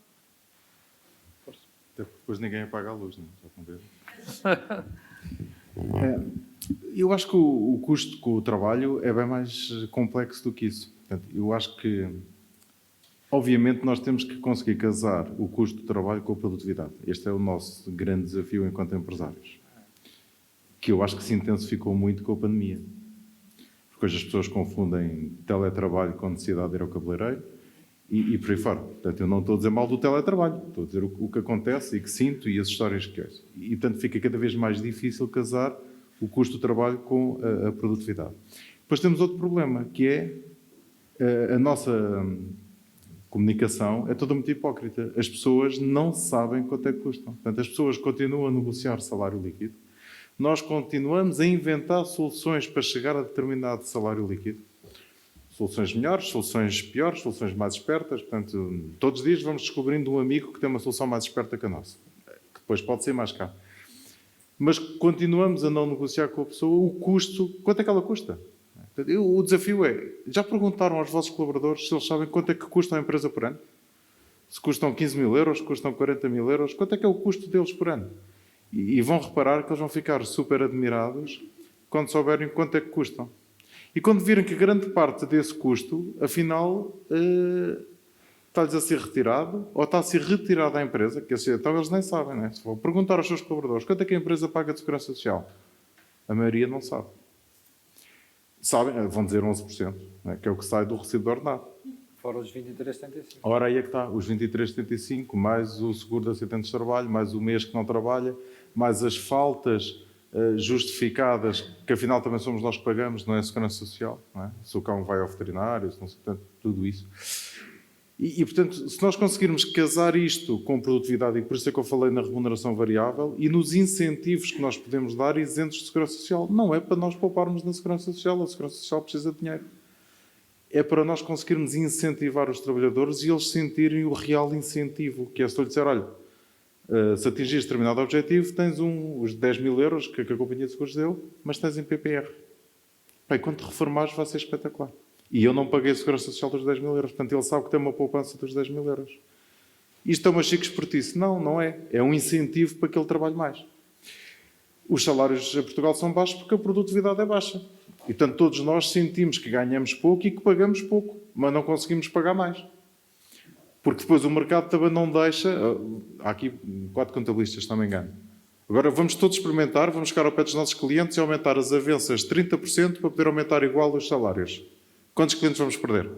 Até porque depois ninguém apaga a luz, não é? Já eu acho que o custo com o trabalho é bem mais complexo do que isso. Portanto, eu acho que, obviamente, nós temos que conseguir casar o custo do trabalho com a produtividade. Este é o nosso grande desafio enquanto empresários. Que eu acho que se intensificou muito com a pandemia. Porque hoje as pessoas confundem teletrabalho com necessidade de ir ao cabeleireiro e por aí fora. Portanto, eu não estou a dizer mal do teletrabalho. Estou a dizer o que acontece e que sinto e as histórias que ouço. E, portanto, fica cada vez mais difícil casar o custo do trabalho com a produtividade. Depois temos outro problema, que é a nossa comunicação é toda muito hipócrita. As pessoas não sabem quanto é que custam. Portanto, as pessoas continuam a negociar salário líquido. Nós continuamos a inventar soluções para chegar a determinado salário líquido. Soluções melhores, soluções piores, soluções mais espertas. Portanto, todos os dias vamos descobrindo um amigo que tem uma solução mais esperta que a nossa. Que depois pode ser mais caro. Mas continuamos a não negociar com a pessoa o custo. Quanto é que ela custa? O desafio é, já perguntaram aos vossos colaboradores se eles sabem quanto é que custa a empresa por ano? Se custam 15 mil euros, se custam 40 mil euros, quanto é que é o custo deles por ano? E vão reparar que eles vão ficar super admirados quando souberem quanto é que custam. E quando virem que grande parte desse custo, afinal, está-lhes a ser retirado, ou está a ser retirado da empresa, que então eles nem sabem, né? Se vão perguntar aos seus colaboradores quanto é que a empresa paga de segurança social, a maioria não sabe. Sabem, vão dizer 11%, né? Que é o que sai do recibo do ordenado. Fora os 23,75. Ora, aí é que está, os 23,75, mais o seguro de acidentes de trabalho, mais o mês que não trabalha, mais as faltas justificadas, que afinal também somos nós que pagamos, não é a Segurança Social, não é? Se o cão vai ao veterinário, se não sei, portanto, tudo isso. Portanto, se nós conseguirmos casar isto com produtividade, e por isso é que eu falei na remuneração variável, e nos incentivos que nós podemos dar isentos de Segurança Social, não é para nós pouparmos na Segurança Social, a Segurança Social precisa de dinheiro. É para nós conseguirmos incentivar os trabalhadores e eles sentirem o real incentivo, que é se eu lhe disser, olha, se atingires determinado objetivo, tens os 10 mil euros que a Companhia de Seguros deu, mas tens em PPR. Bem, quando te reformares vai ser espetacular. E eu não paguei a Segurança Social dos 10 mil euros, portanto ele sabe que tem uma poupança dos 10 mil euros. Isto é uma chique espertice? Não, não é. É um incentivo para que ele trabalhe mais. Os salários em Portugal são baixos porque a produtividade é baixa. E, portanto, todos nós sentimos que ganhamos pouco e que pagamos pouco, mas não conseguimos pagar mais. Porque depois o mercado também não deixa... Há aqui 4 contabilistas, se não me engano. Agora vamos todos experimentar, vamos ficar ao pé dos nossos clientes e aumentar as avanças 30% para poder aumentar igual os salários. Quantos clientes vamos perder?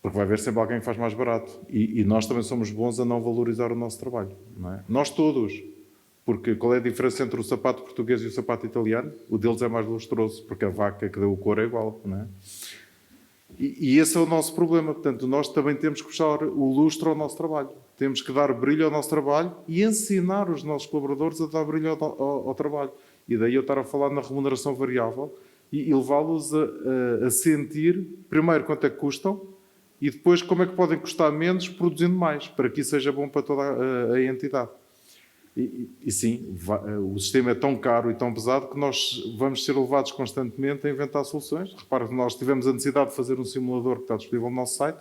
Porque vai haver sempre alguém que faz mais barato. E nós também somos bons a não valorizar o nosso trabalho. Não é? Nós todos. Porque qual é a diferença entre o sapato português e o sapato italiano? O deles é mais lustroso, porque a vaca que deu o couro é igual. Não é? E esse é o nosso problema. Portanto, nós também temos que puxar o lustro ao nosso trabalho. Temos que dar brilho ao nosso trabalho e ensinar os nossos colaboradores a dar brilho ao trabalho. E daí eu estar a falar na remuneração variável e levá-los a sentir, primeiro, quanto é que custam e depois como é que podem custar menos produzindo mais, para que isso seja bom para toda a entidade. E sim, o sistema é tão caro e tão pesado que nós vamos ser levados constantemente a inventar soluções. Repara que nós tivemos a necessidade de fazer um simulador que está disponível no nosso site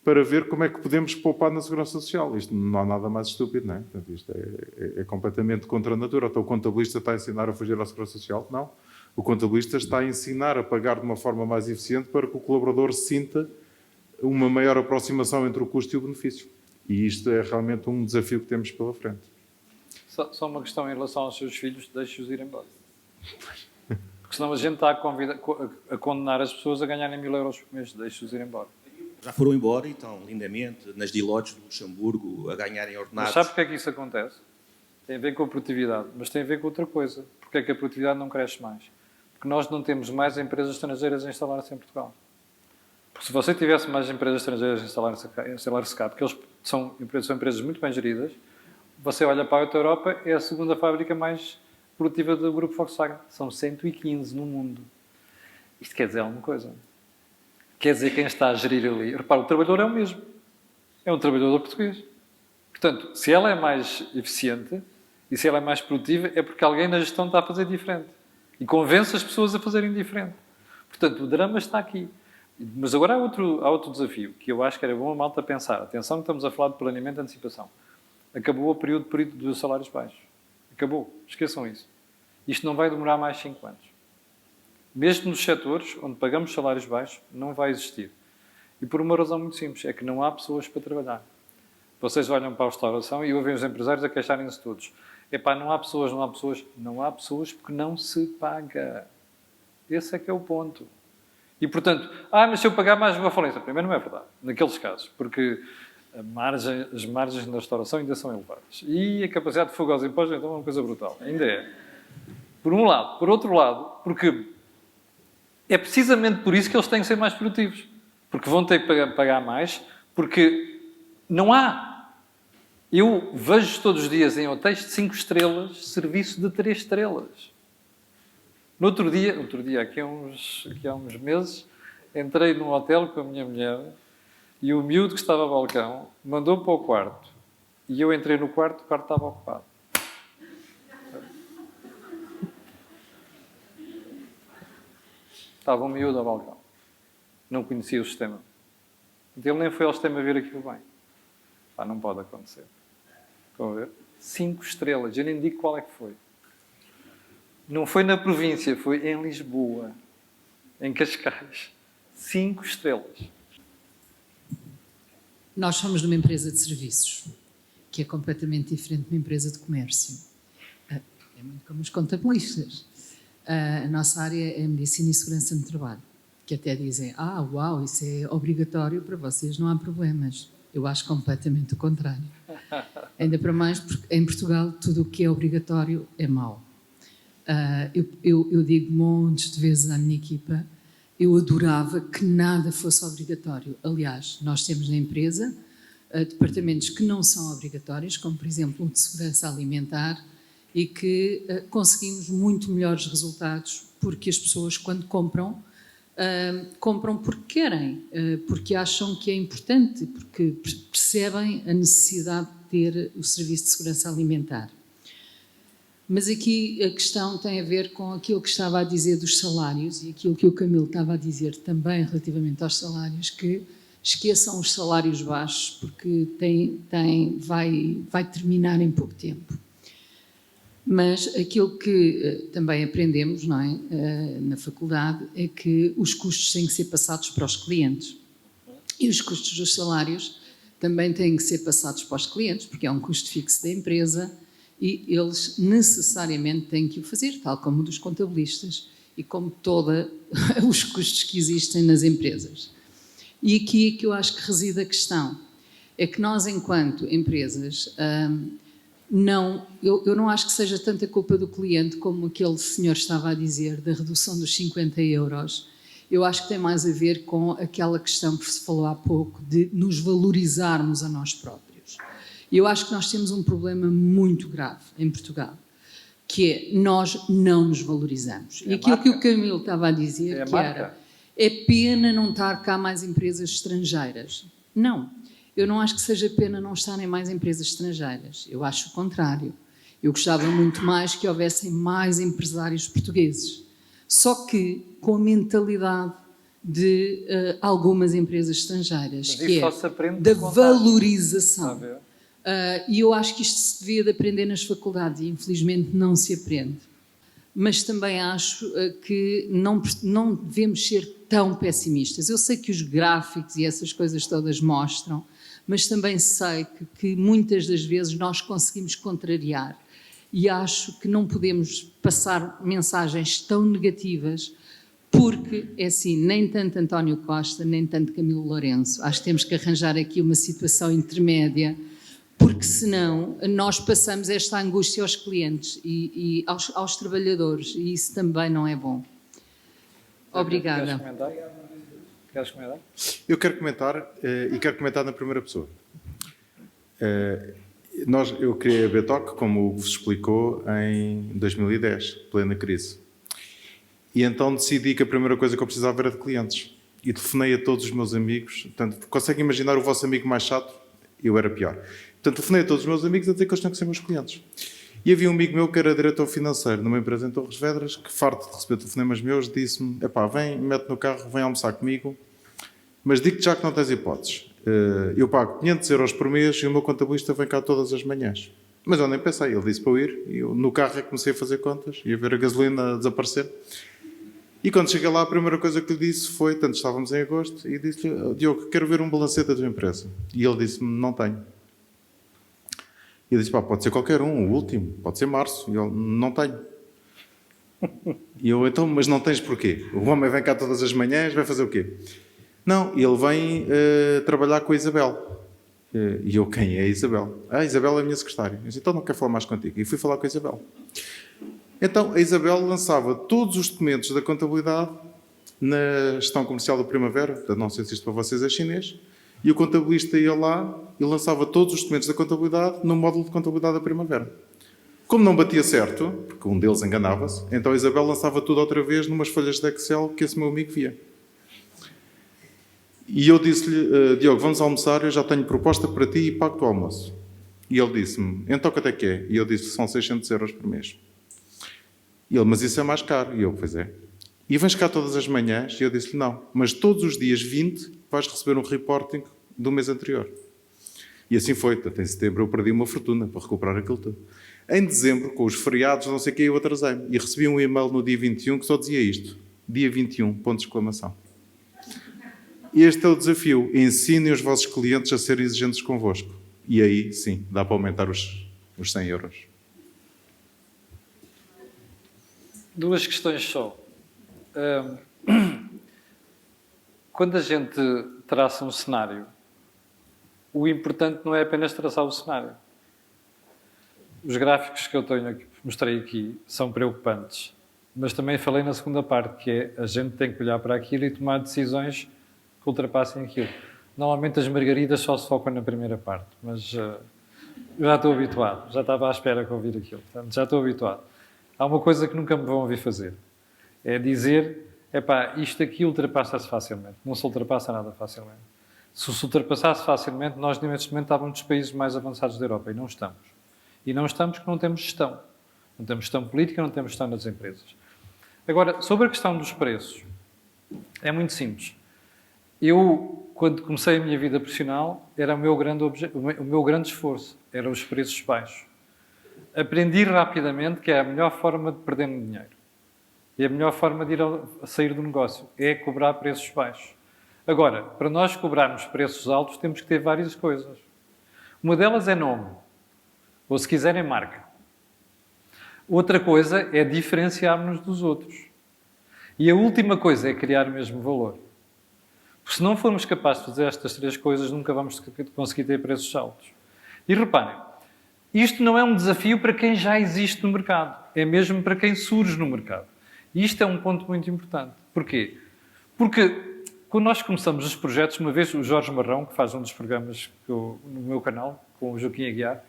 para ver como é que podemos poupar na Segurança Social. Isto não há nada mais estúpido, não é? Portanto, isto é completamente contra a natura. Então o contabilista está a ensinar a fugir à Segurança Social? Não. O contabilista está a ensinar a pagar de uma forma mais eficiente para que o colaborador sinta uma maior aproximação entre o custo e o benefício. E isto é realmente um desafio que temos pela frente. Só uma questão em relação aos seus filhos, deixe-os ir embora. Porque senão a gente está a condenar as pessoas a ganharem 1000 euros por mês, deixe-os ir embora. Já foram embora e estão lindamente nas Deloittes do Luxemburgo a ganharem ordenados. Mas sabe porque é que isso acontece? Tem a ver com a produtividade, mas tem a ver com outra coisa. Porque é que a produtividade não cresce mais? Porque nós não temos mais empresas estrangeiras a instalar-se em Portugal. Porque se você tivesse mais empresas estrangeiras a instalar-se cá, porque eles são empresas muito bem geridas, você olha para a Europa, é a segunda fábrica mais produtiva do grupo Volkswagen. São 115 no mundo. Isto quer dizer alguma coisa. Quer dizer, quem está a gerir ali... Repara, o trabalhador é o mesmo. É um trabalhador português. Portanto, se ela é mais eficiente e se ela é mais produtiva, é porque alguém na gestão está a fazer diferente. E convence as pessoas a fazerem diferente. Portanto, o drama está aqui. Mas agora há outro desafio, que eu acho que era bom a malta pensar. Atenção que estamos a falar de planeamento de antecipação. Acabou o período dos salários baixos. Acabou. Esqueçam isso. Isto não vai demorar mais 5 anos. Mesmo nos setores onde pagamos salários baixos, não vai existir. E por uma razão muito simples, é que não há pessoas para trabalhar. Vocês olham para a restauração e ouvem os empresários a queixarem-se todos. Epá, não há pessoas. Não há pessoas porque não se paga. Esse é que é o ponto. E, portanto, mas se eu pagar mais vou à falência. Primeiro, não é verdade. Naqueles casos. Porque as margens na restauração ainda são elevadas. E a capacidade de fuga aos impostos então é uma coisa brutal. Ainda é. Por um lado. Por outro lado, porque é precisamente por isso que eles têm que ser mais produtivos. Porque vão ter que pagar mais, porque não há. Eu vejo todos os dias em hotéis de 5 estrelas, serviço de 3 estrelas. No outro dia, aqui há uns meses, entrei num hotel com a minha mulher e o miúdo que estava ao balcão mandou para o quarto. E eu entrei no quarto, o quarto estava ocupado. Estava um miúdo ao balcão. Não conhecia o sistema. Ele nem foi ao sistema ver aquilo bem. Não pode acontecer. Estão a ver? 5 estrelas. Eu nem digo qual é que foi. Não foi na província, foi em Lisboa. Em Cascais. 5 estrelas. Nós somos de uma empresa de serviços, que é completamente diferente de uma empresa de comércio. É muito como os contabilistas. A nossa área é medicina e segurança no trabalho, que até dizem, uau, isso é obrigatório para vocês, não há problemas. Eu acho completamente o contrário. Ainda para mais porque em Portugal tudo o que é obrigatório é mau. Eu digo montes de vezes à minha equipa, eu adorava que nada fosse obrigatório. Aliás, nós temos na empresa departamentos que não são obrigatórios, como por exemplo o de segurança alimentar, e que conseguimos muito melhores resultados porque as pessoas, quando compram, compram porque querem, porque acham que é importante, porque percebem a necessidade de ter o serviço de segurança alimentar. Mas aqui a questão tem a ver com aquilo que estava a dizer dos salários e aquilo que o Camilo estava a dizer também relativamente aos salários, que esqueçam os salários baixos porque vai terminar em pouco tempo. Mas aquilo que também aprendemos, não é, na faculdade, é que os custos têm que ser passados para os clientes. E os custos dos salários também têm que ser passados para os clientes, porque é um custo fixo da empresa e eles necessariamente têm que o fazer, tal como o dos contabilistas e como todos os custos que existem nas empresas. E aqui é que eu acho que reside a questão. É que nós, enquanto empresas, eu não acho que seja tanta culpa do cliente como aquele senhor estava a dizer, da redução dos 50 euros. Eu acho que tem mais a ver com aquela questão que se falou há pouco, de nos valorizarmos a nós próprios. E eu acho que nós temos um problema muito grave em Portugal, que é nós não nos valorizamos. E aquilo que o Camilo estava a dizer, que era, é pena não estar cá mais empresas estrangeiras. Não. Eu não acho que seja pena não estarem mais empresas estrangeiras. Eu acho o contrário. Eu gostava muito mais que houvessem mais empresários portugueses. Só que com a mentalidade de algumas empresas estrangeiras, que é da valorização. E eu acho que isto se devia de aprender nas faculdades e infelizmente não se aprende. Mas também acho que não devemos ser tão pessimistas. Eu sei que os gráficos e essas coisas todas mostram, mas também sei que muitas das vezes nós conseguimos contrariar e acho que não podemos passar mensagens tão negativas porque, é assim, nem tanto António Costa, nem tanto Camilo Lourenço. Acho que temos que arranjar aqui uma situação intermédia, porque senão nós passamos esta angústia aos clientes e aos trabalhadores e isso também não é bom. Obrigada. Queres comentar? Eu quero comentar e quero comentar na primeira pessoa. Eu criei a Betoc, como o vos explicou, em 2010, plena crise. E então decidi que a primeira coisa que eu precisava era de clientes. E telefonei a todos os meus amigos. Portanto, conseguem imaginar o vosso amigo mais chato? Eu era pior. Portanto, telefonei a todos os meus amigos a dizer que eles tinham que ser meus clientes. E havia um amigo meu que era diretor financeiro numa empresa em Torres Vedras, que, farto de receber telefonemas meus, disse-me: epá, vem, mete no carro, vem almoçar comigo, mas digo-te já que não tens hipóteses. Eu pago 500 euros por mês e o meu contabilista vem cá todas as manhãs. Mas eu nem pensei, ele disse para eu ir, e eu no carro comecei a fazer contas e a ver a gasolina desaparecer. E quando cheguei lá, a primeira coisa que lhe disse foi, tanto estávamos em agosto, e disse-lhe: Diogo, quero ver um balancete da tua empresa. E ele disse-me: não tenho. E eu disse: pá, pode ser qualquer um, o último, pode ser março. E ele: não tenho. E eu: então, mas não tens porquê? O homem vem cá todas as manhãs, vai fazer o quê? Não, ele vem trabalhar com a Isabel. E eu: quem é a Isabel? A Isabel é a minha secretária. Eu disse: então não quero falar mais contigo. E fui falar com a Isabel. Então, a Isabel lançava todos os documentos da contabilidade na gestão comercial da Primavera. Não sei se isto para vocês é chinês. E o contabilista ia lá e lançava todos os documentos da contabilidade no módulo de contabilidade da Primavera. Como não batia certo, porque um deles enganava-se, então a Isabel lançava tudo outra vez numas folhas de Excel que esse meu amigo via. E eu disse-lhe: Diogo, vamos almoçar, eu já tenho proposta para ti e pago o almoço. E ele disse-me: então quanto é que é? E eu disse: são 600 euros por mês. E ele: mas isso é mais caro. E eu: pois é. E vens cá todas as manhãs? E eu disse-lhe: não, mas todos os dias 20 vais receber um reporting do mês anterior. E assim foi. Portanto, em setembro eu perdi uma fortuna para recuperar aquilo tudo. Em dezembro, com os feriados, não sei o que, eu atrasei-me. E recebi um e-mail no dia 21 que só dizia isto: dia 21, ponto de exclamação. E este é o desafio: ensinem os vossos clientes a serem exigentes convosco. E aí, sim, dá para aumentar os 100 euros. Duas questões só. Quando a gente traça um cenário, o importante não é apenas traçar o cenário. os gráficos que eu tenho aqui, mostrei aqui são preocupantes, mas também falei na segunda parte, que é a gente tem que olhar para aquilo e tomar decisões que ultrapassem aquilo. Normalmente as margaridas só se focam na primeira parte, mas já estou habituado, já estava à espera de ouvir aquilo, portanto, já estou habituado. Há uma coisa que nunca me vão ouvir fazer, é dizer, isto aqui ultrapassa-se facilmente. Não se ultrapassa nada facilmente. Se se ultrapassasse facilmente, nós neste momento estávamos dos países mais avançados da Europa, e não estamos. E não estamos porque não temos gestão. Não temos gestão política, não temos gestão das empresas. Agora, sobre a questão dos preços, é muito simples. Eu, quando comecei a minha vida profissional, era o meu grande esforço, eram os preços baixos. Aprendi rapidamente que é a melhor forma de perder dinheiro. E a melhor forma de sair do negócio é cobrar preços baixos. Agora, para nós cobrarmos preços altos, temos que ter várias coisas. Uma delas é nome, ou se quiserem, marca. Outra coisa é diferenciar-nos dos outros. E a última coisa é criar o mesmo valor. Porque se não formos capazes de fazer estas três coisas, nunca vamos conseguir ter preços altos. E reparem, isto não é um desafio para quem já existe no mercado. É mesmo para quem surge no mercado. E isto é um ponto muito importante. Porquê? Porque quando nós começamos os projetos, uma vez o Jorge Marrão, que faz um dos programas no meu canal, com o Joaquim Aguiar,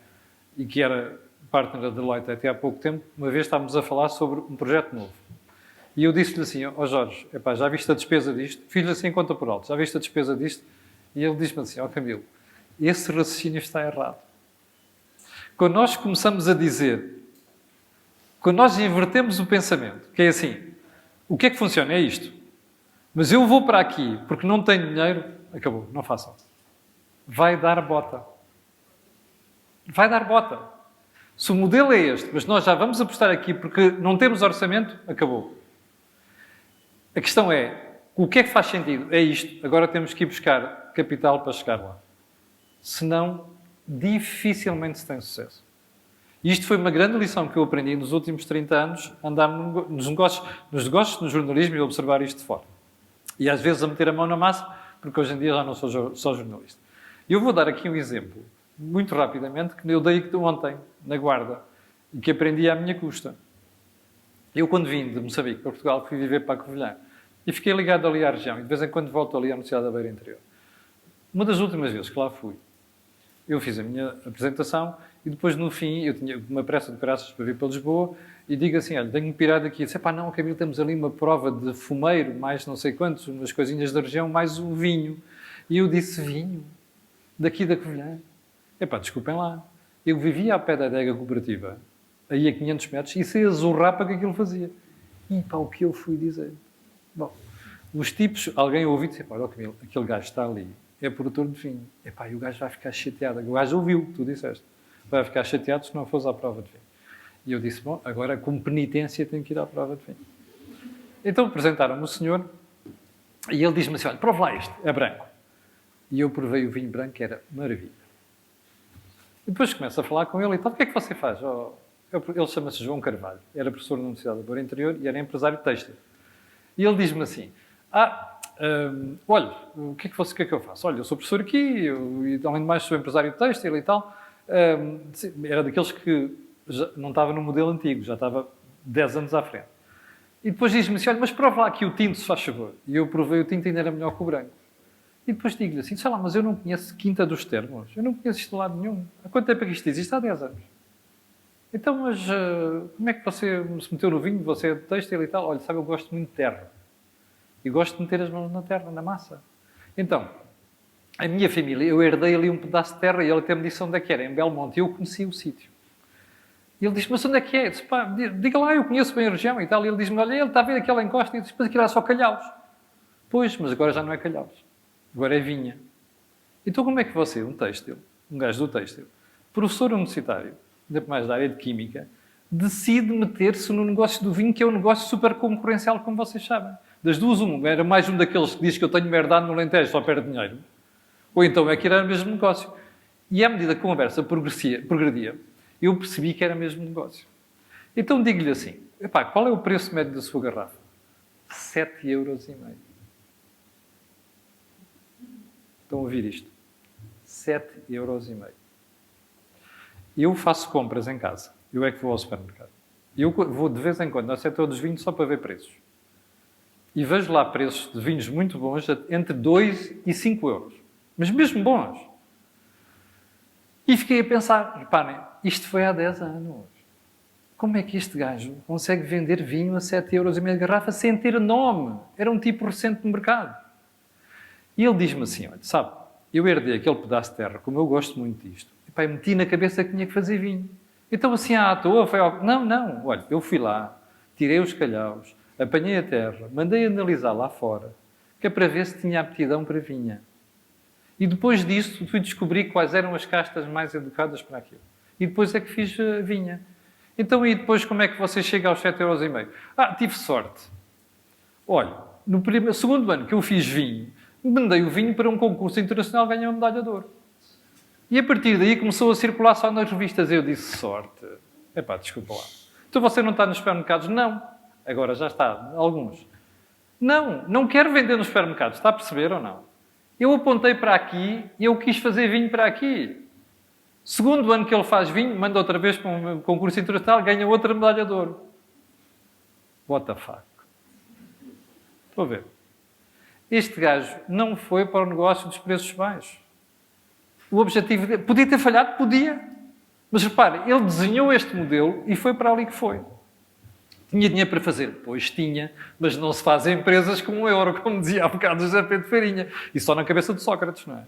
e que era partner da Deloitte até há pouco tempo, uma vez estávamos a falar sobre um projeto novo. E eu disse-lhe assim, Jorge, já viste a despesa disto? Fiz-lhe assim conta por alto, já viste a despesa disto? E ele disse-me assim, Camilo, esse raciocínio está errado. Quando nós começamos a dizer, quando nós invertemos o pensamento, que é assim, o que é que funciona? É isto. Mas eu vou para aqui porque não tenho dinheiro, acabou, não façam. Vai dar bota. Vai dar bota. Se o modelo é este, mas nós já vamos apostar aqui porque não temos orçamento, acabou. A questão é, o que é que faz sentido? É isto. Agora temos que ir buscar capital para chegar lá. Senão, dificilmente se tem sucesso. E isto foi uma grande lição que eu aprendi nos últimos 30 anos, andar nos negócios, no jornalismo e observar isto de fora. E às vezes a meter a mão na massa, porque hoje em dia já não sou só jornalista. E eu vou dar aqui um exemplo, muito rapidamente, que eu dei ontem, na Guarda, e que aprendi à minha custa. Eu, quando vim de Moçambique para Portugal, fui viver para a Covilhã. E fiquei ligado ali à região. E de vez em quando volto ali à Universidade da Beira Interior. Uma das últimas vezes que lá fui, eu fiz a minha apresentação e depois, no fim, eu tinha uma pressa de graças para vir para Lisboa e digo assim, olha, tenho-me pirado aqui. Eu disse, não, Camilo, temos ali uma prova de fumeiro, mais não sei quantos, umas coisinhas da região, mais o vinho. E eu disse, vinho? Daqui da Covilhã? Desculpem lá. Eu vivia ao pé da adega cooperativa, aí a 500 metros, e sei a zurrapa que aquilo fazia. E o que eu fui dizer? Bom, os tipos, alguém ouviu e disse, Camilo, aquele gajo está ali, é produtor de vinho. E o gajo vai ficar chateado. O gajo ouviu o que tu disseste. Vai ficar chateado se não fosse à prova de vinho. E eu disse, agora com penitência tenho que ir à prova de vinho. Então apresentaram-me o senhor e ele diz-me assim, olha, prova lá isto, é branco. E eu provei o vinho branco, que era maravilha. E depois começo a falar com ele e tal, o que é que você faz? Ele chama-se João Carvalho, era professor na Universidade da Beira Interior e era empresário têxtil. E ele diz-me assim, olha, o que é que eu faço? Olha, eu sou professor aqui, e além de mais sou empresário têxtil e tal. Era daqueles que já não estava no modelo antigo, já estava 10 anos à frente. E depois diz-me assim, olha, mas prova lá aqui o tinto, se faz favor. E eu provei o tinto e ainda era melhor que o branco. E depois digo-lhe assim, sei lá, mas eu não conheço Quinta dos Termos, eu não conheço isto de lado nenhum. Há quanto tempo é que isto existe? Há 10 anos. Então, mas como é que você se meteu no vinho? Você é de têxtil e tal? Olha, sabe, eu gosto muito de terra. E gosto de meter as mãos na terra, na massa. Então, a minha família, eu herdei ali um pedaço de terra e ele até me disse onde é que era, em Belmonte. E eu conheci o sítio. E ele disse, mas onde é que é? Eu disse, diga lá, eu conheço bem a região e tal. E ele diz-me, olha, ele está a ver aquela encosta. E eu disse, mas aquilo era só calhaus. Pois, mas agora já não é calhaus. Agora é vinha. Então como é que você, um gajo do têxtil, professor universitário, ainda mais da área de Química, decide meter-se no negócio do vinho, que é um negócio super concorrencial, como vocês sabem. Das duas, era mais um daqueles que diz que eu tenho merdade no Alentejo, só perde dinheiro. Ou então é que era o mesmo negócio. E à medida que a conversa progredia, eu percebi que era o mesmo negócio. Então digo-lhe assim, qual é o preço médio da sua garrafa? 7,5 €. Estão a ouvir isto? 7,5 €. Eu faço compras em casa. Eu é que vou ao supermercado. Eu vou de vez em quando ao setor dos vinhos só para ver preços. E vejo lá preços de vinhos muito bons, entre 2 e 5 euros. Mas mesmo bons. E fiquei a pensar, reparem, isto foi há 10 anos. Como é que este gajo consegue vender vinho a 7,5 euros a garrafa sem ter nome? Era um tipo recente no mercado. E ele diz-me assim, olha, sabe, eu herdei aquele pedaço de terra, como eu gosto muito disto, e pá, meti na cabeça que tinha que fazer vinho. Então assim, à toa, foi algo... Não, olha, eu fui lá, tirei os calhaus, apanhei a terra, mandei analisar lá fora, que é para ver se tinha aptidão para vinha. E depois disso, fui descobrir quais eram as castas mais educadas para aquilo. E depois é que fiz a vinha. Então, e depois como é que você chega aos 7,5 euros? Tive sorte. Olha, no segundo ano que eu fiz vinho, mandei o vinho para um concurso internacional, ganhei uma medalha de ouro. E a partir daí começou a circular só nas revistas. Eu disse, sorte. Epá, desculpa lá. Então você não está nos supermercados? Não. Agora já está, alguns. Não quero vender nos supermercados. Está a perceber ou não? Eu apontei para aqui e eu quis fazer vinho para aqui. Segundo ano que ele faz vinho, manda outra vez para um concurso internacional, ganha outra medalha de ouro. What the fuck? Estou a ver. Este gajo não foi para o negócio dos preços baixos. O objetivo dele... Podia ter falhado? Podia. Mas repare, ele desenhou este modelo e foi para ali que foi. Tinha dinheiro para fazer? Pois tinha, mas não se fazem empresas com 1 euro, como dizia há bocado o José Pedro Farinha. E só na cabeça de Sócrates, não é?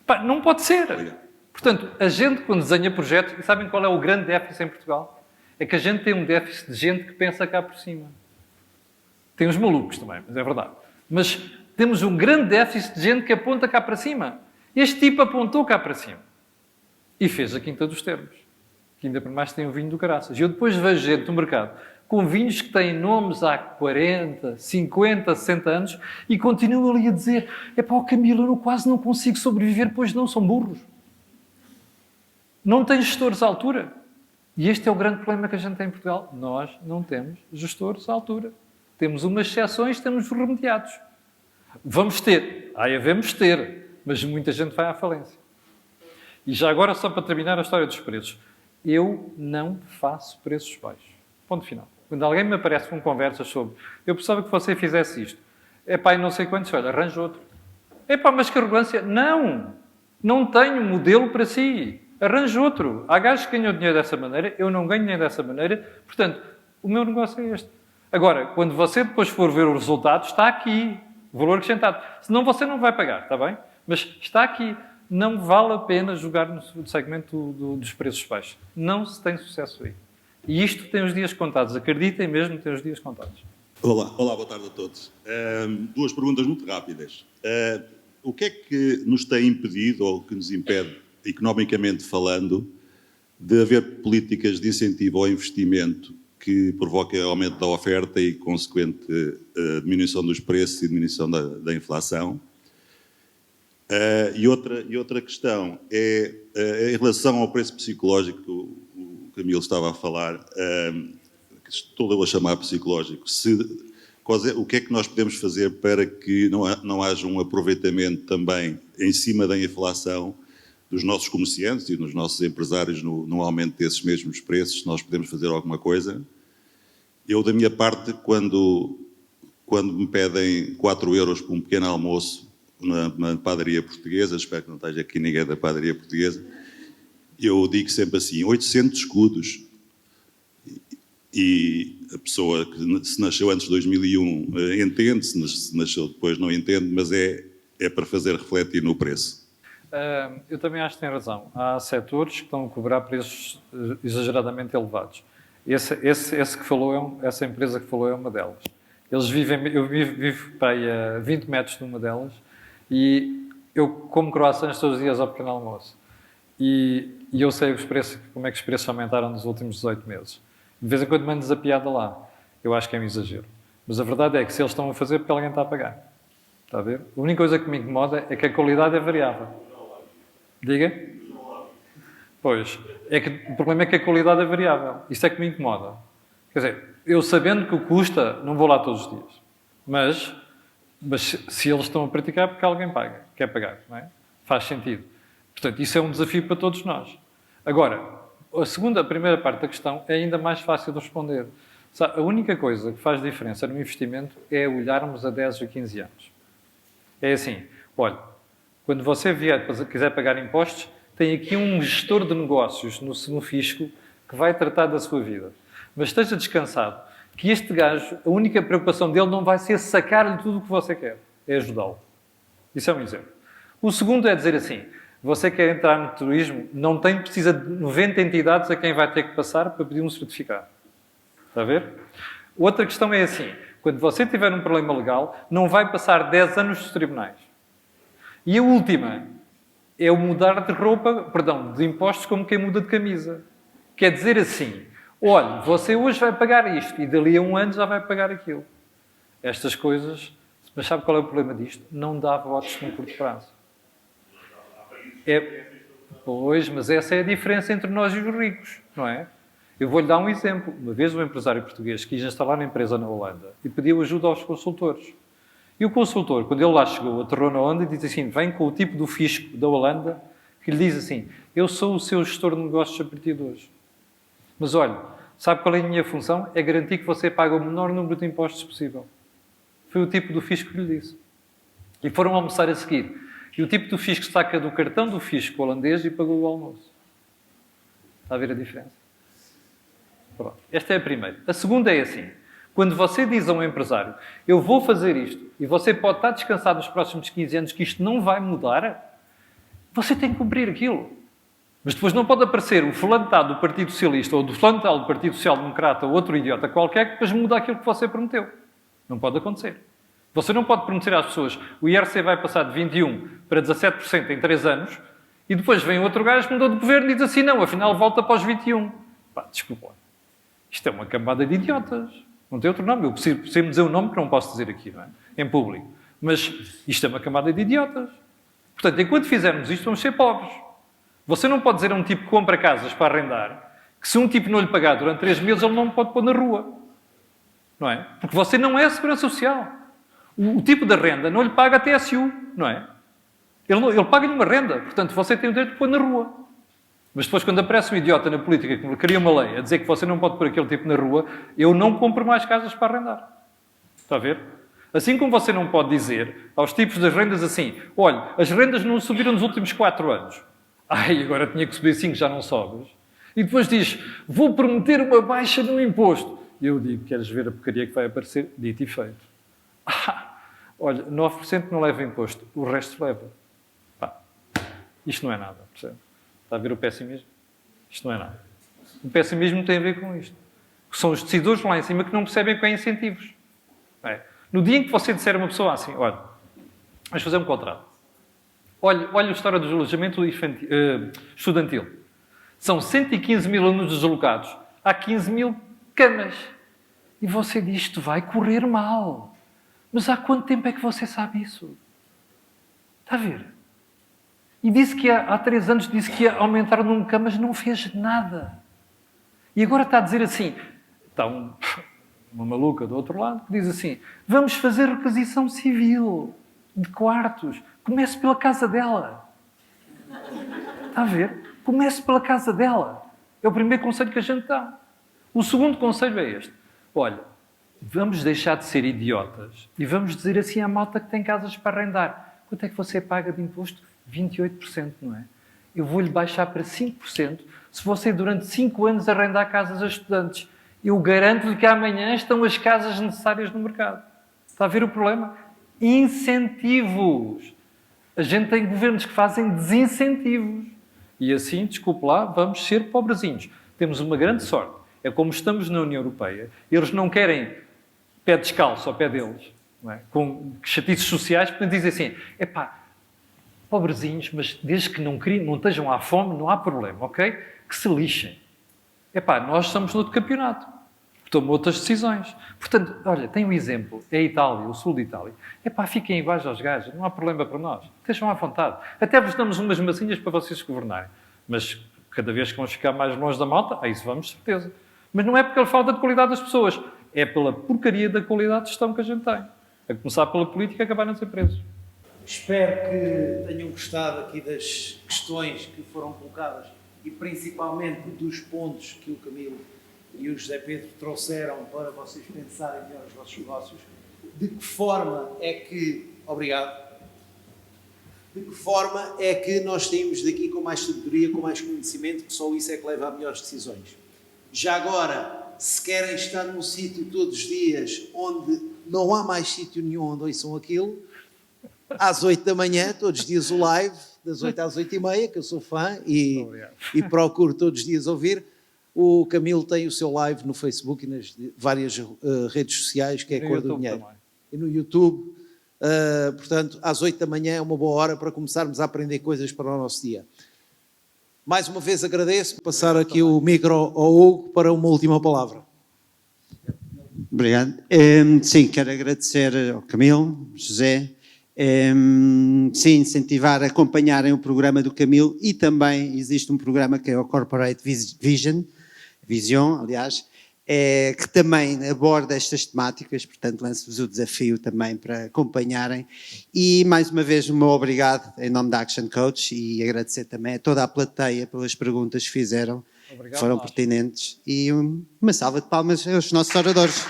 Pá, não pode ser. Portanto, a gente, quando desenha projetos, e sabem qual é o grande déficit em Portugal? É que a gente tem um déficit de gente que pensa cá por cima. Tem uns malucos também, mas é verdade. Mas temos um grande déficit de gente que aponta cá para cima. Este tipo apontou cá para cima. E fez a Quinta dos Termos. Que ainda por mais tem o vinho do caraças. E eu depois vejo gente no mercado com vinhos que têm nomes há 40, 50, 60 anos e continuam ali a dizer epá, o Camilo, eu quase não consigo sobreviver, pois não, são burros. Não tem gestores à altura. E este é o grande problema que a gente tem em Portugal. Nós não temos gestores à altura. Temos umas exceções, temos remediados. Vamos ter. Havemos ter. Mas muita gente vai à falência. E já agora, só para terminar a história dos preços. Eu não faço preços baixos. Ponto final. Quando alguém me aparece com conversas sobre eu precisava que você fizesse isto. Epá, e não sei quantos, olha, arranjo outro. Epá, mas que arrogância. Não tenho modelo para si. Arranjo outro. Há gajos que ganham dinheiro dessa maneira, eu não ganho dinheiro dessa maneira. Portanto, o meu negócio é este. Agora, quando você depois for ver o resultado, está aqui. O valor acrescentado. Senão você não vai pagar, está bem? Mas está aqui. Não vale a pena jogar no segmento dos preços baixos. Não se tem sucesso aí. E isto tem os dias contados. Acreditem mesmo que tem os dias contados. Olá, boa tarde a todos. Duas perguntas muito rápidas. O que é que nos tem impedido, ou que nos impede, economicamente falando, de haver políticas de incentivo ao investimento que provoquem aumento da oferta e consequente diminuição dos preços e diminuição da inflação? E outra questão é em relação ao preço psicológico que o Camilo estava a falar, que estou eu a chamar psicológico. O que é que nós podemos fazer para que não haja um aproveitamento também em cima da inflação dos nossos comerciantes e dos nossos empresários no aumento desses mesmos preços? Se nós podemos fazer alguma coisa. Eu, da minha parte, quando me pedem 4 euros por um pequeno almoço na padaria portuguesa, espero que não esteja aqui ninguém da padaria portuguesa, eu digo sempre assim, 800 escudos. E a pessoa que se nasceu antes de 2001 entende, se nasceu depois não entende, mas é para fazer refletir no preço. Eu também acho que tem razão. Há setores que estão a cobrar preços exageradamente elevados. Esse que falou, essa empresa que falou é uma delas. Eles eu vivo para aí a 20 metros de uma delas e eu como croissants todos os dias ao pequeno almoço. E eu sei como é que os preços aumentaram nos últimos 18 meses. De vez em quando mando desapiada lá. Eu acho que é um exagero. Mas a verdade é que se eles estão a fazer, porque alguém está a pagar. Está a ver? A única coisa que me incomoda é que a qualidade é variável. Diga? Pois. É que o problema é que a qualidade é variável. Isso é que me incomoda. Quer dizer, eu sabendo que custa, não vou lá todos os dias. Mas se eles estão a praticar, porque alguém paga. Quer pagar, não é? Faz sentido. Portanto, isso é um desafio para todos nós. Agora, a primeira parte da questão é ainda mais fácil de responder. Sabe, a única coisa que faz diferença no investimento é olharmos a 10 ou 15 anos. É assim, olha, quando você quiser pagar impostos, tem aqui um gestor de negócios no fisco que vai tratar da sua vida. Mas esteja descansado que este gajo, a única preocupação dele não vai ser sacar-lhe tudo o que você quer, é ajudá-lo. Isso é um exemplo. O segundo é dizer assim, você quer entrar no turismo, precisa de 90 entidades a quem vai ter que passar para pedir um certificado. Está a ver? Outra questão é assim, quando você tiver um problema legal, não vai passar 10 anos dos tribunais. E a última é o mudar de roupa, de impostos como quem muda de camisa. Quer dizer assim, olha, você hoje vai pagar isto e dali a um ano já vai pagar aquilo. Estas coisas, mas sabe qual é o problema disto? Não dá votos no curto prazo. Pois, mas essa é a diferença entre nós e os ricos, não é? Eu vou-lhe dar um exemplo. Uma vez um empresário português quis instalar uma empresa na Holanda e pediu ajuda aos consultores. E o consultor, quando ele lá chegou, aterrou na Holanda e disse assim, vem com o tipo do fisco da Holanda que lhe diz assim, eu sou o seu gestor de negócios a partir de hoje. Mas olha, sabe qual é a minha função? É garantir que você paga o menor número de impostos possível. Foi o tipo do fisco que lhe disse. E foram almoçar a seguir. E o tipo do fisco saca do cartão do fisco holandês e pagou o almoço. Está a ver a diferença? Pronto. Esta é a primeira. A segunda é assim. Quando você diz a um empresário, eu vou fazer isto, e você pode estar descansado nos próximos 15 anos que isto não vai mudar, você tem que cumprir aquilo. Mas depois não pode aparecer o fulano tal do Partido Socialista ou do fulano tal do Partido Social Democrata ou outro idiota qualquer que depois muda aquilo que você prometeu. Não pode acontecer. Você não pode prometer às pessoas o IRC vai passar de 21% para 17% em 3 anos e depois vem outro gajo que mudou de governo e diz assim, não, afinal volta para os 21%. Pá, desculpa. Isto é uma cambada de idiotas. Não tem outro nome. Eu preciso dizer um nome que não posso dizer aqui, não é? Em público. Mas isto é uma camada de idiotas. Portanto, enquanto fizermos isto, vamos ser pobres. Você não pode dizer a um tipo que compra casas para arrendar que se um tipo não lhe pagar durante 3 meses, ele não pode pôr na rua. Não é? Porque você não é a Segurança Social. O tipo de renda não lhe paga a TSU, não é? Ele paga-lhe uma renda. Portanto, você tem o direito de pôr na rua. Mas depois, quando aparece um idiota na política que cria uma lei a dizer que você não pode pôr aquele tipo na rua, eu não compro mais casas para arrendar. Está a ver? Assim como você não pode dizer aos tipos das rendas assim, olha, as rendas não subiram nos últimos 4 anos. Ai, agora tinha que subir 5, já não sobes. E depois diz, vou prometer uma baixa no imposto. E eu digo, queres ver a porcaria que vai aparecer? Dito e feito. Olha, 9% não leva imposto, o resto leva. Pá, isto não é nada, percebe? Está a ver o pessimismo? Isto não é nada. O pessimismo tem a ver com isto. São os decisores lá em cima que não percebem que há incentivos. É. No dia em que você disser a uma pessoa assim, olha, vamos fazer um contrato. Olha a história do alojamento estudantil. São 115 mil alunos deslocados. Há 15 mil camas. E você diz, isto vai correr mal. Mas há quanto tempo é que você sabe isso? Está a ver? E disse que há 3 anos disse que ia aumentar o número de camas, não fez nada. E agora está a dizer assim, está uma maluca do outro lado que diz assim, vamos fazer requisição civil de quartos. Comece pela casa dela. Está a ver? Comece pela casa dela. É o primeiro conselho que a gente dá. O segundo conselho é este. Olha, vamos deixar de ser idiotas e vamos dizer assim à malta que tem casas para arrendar. Quanto é que você paga de imposto? 28%, não é? Eu vou-lhe baixar para 5% se você durante 5 anos arrendar casas a estudantes. Eu garanto-lhe que amanhã estão as casas necessárias no mercado. Está a ver o problema? Incentivos. A gente tem governos que fazem desincentivos. E assim, desculpe lá, vamos ser pobrezinhos. Temos uma grande sorte. É como estamos na União Europeia. Eles não querem pé descalço ao pé deles, não é? Com chatices sociais, porque dizem assim, epá, pobrezinhos, mas desde que não estejam à fome, não há problema, ok? Que se lixem. Epá, nós estamos no outro campeonato. Tomam outras decisões. Portanto, olha, tem um exemplo. É a Itália, o sul de Itália. Epá, fiquem iguais aos gajos. Não há problema para nós. Estejam à vontade. Até vos damos umas massinhas para vocês governarem. Mas cada vez que vamos ficar mais longe da malta, a isso vamos, de certeza. Mas não é porque falta de qualidade das pessoas. É pela porcaria da qualidade de gestão que a gente tem. A começar pela política e acabar nas empresas. Espero que tenham gostado aqui das questões que foram colocadas e principalmente dos pontos que o Camilo e o José Pedro trouxeram para vocês pensarem melhor os vossos negócios. De que forma é que... Obrigado. De que forma é que nós saímos daqui com mais sabedoria, com mais conhecimento, que só isso é que leva a melhores decisões. Já agora, se querem estar num sítio todos os dias onde não há mais sítio nenhum onde ouçam aquilo, às 8 da manhã, todos os dias o live, das 8 às 8h30, que eu sou fã e procuro todos os dias ouvir. O Camilo tem o seu live no Facebook e nas várias redes sociais, que é a Cor do Dinheiro. Também. E no YouTube. Portanto, às 8 da manhã é uma boa hora para começarmos a aprender coisas para o nosso dia. Mais uma vez agradeço. Vou passar aqui o micro ao Hugo para uma última palavra. Obrigado. Sim, quero agradecer ao Camilo, José. Sim, incentivar a acompanharem o programa do Camilo e também existe um programa que é o Corporate Vision, aliás, que também aborda estas temáticas, portanto lanço-vos o desafio também para acompanharem e mais uma vez o meu obrigado em nome da Action Coach e agradecer também a toda a plateia pelas perguntas que fizeram, que foram pertinentes e uma salva de palmas aos nossos oradores.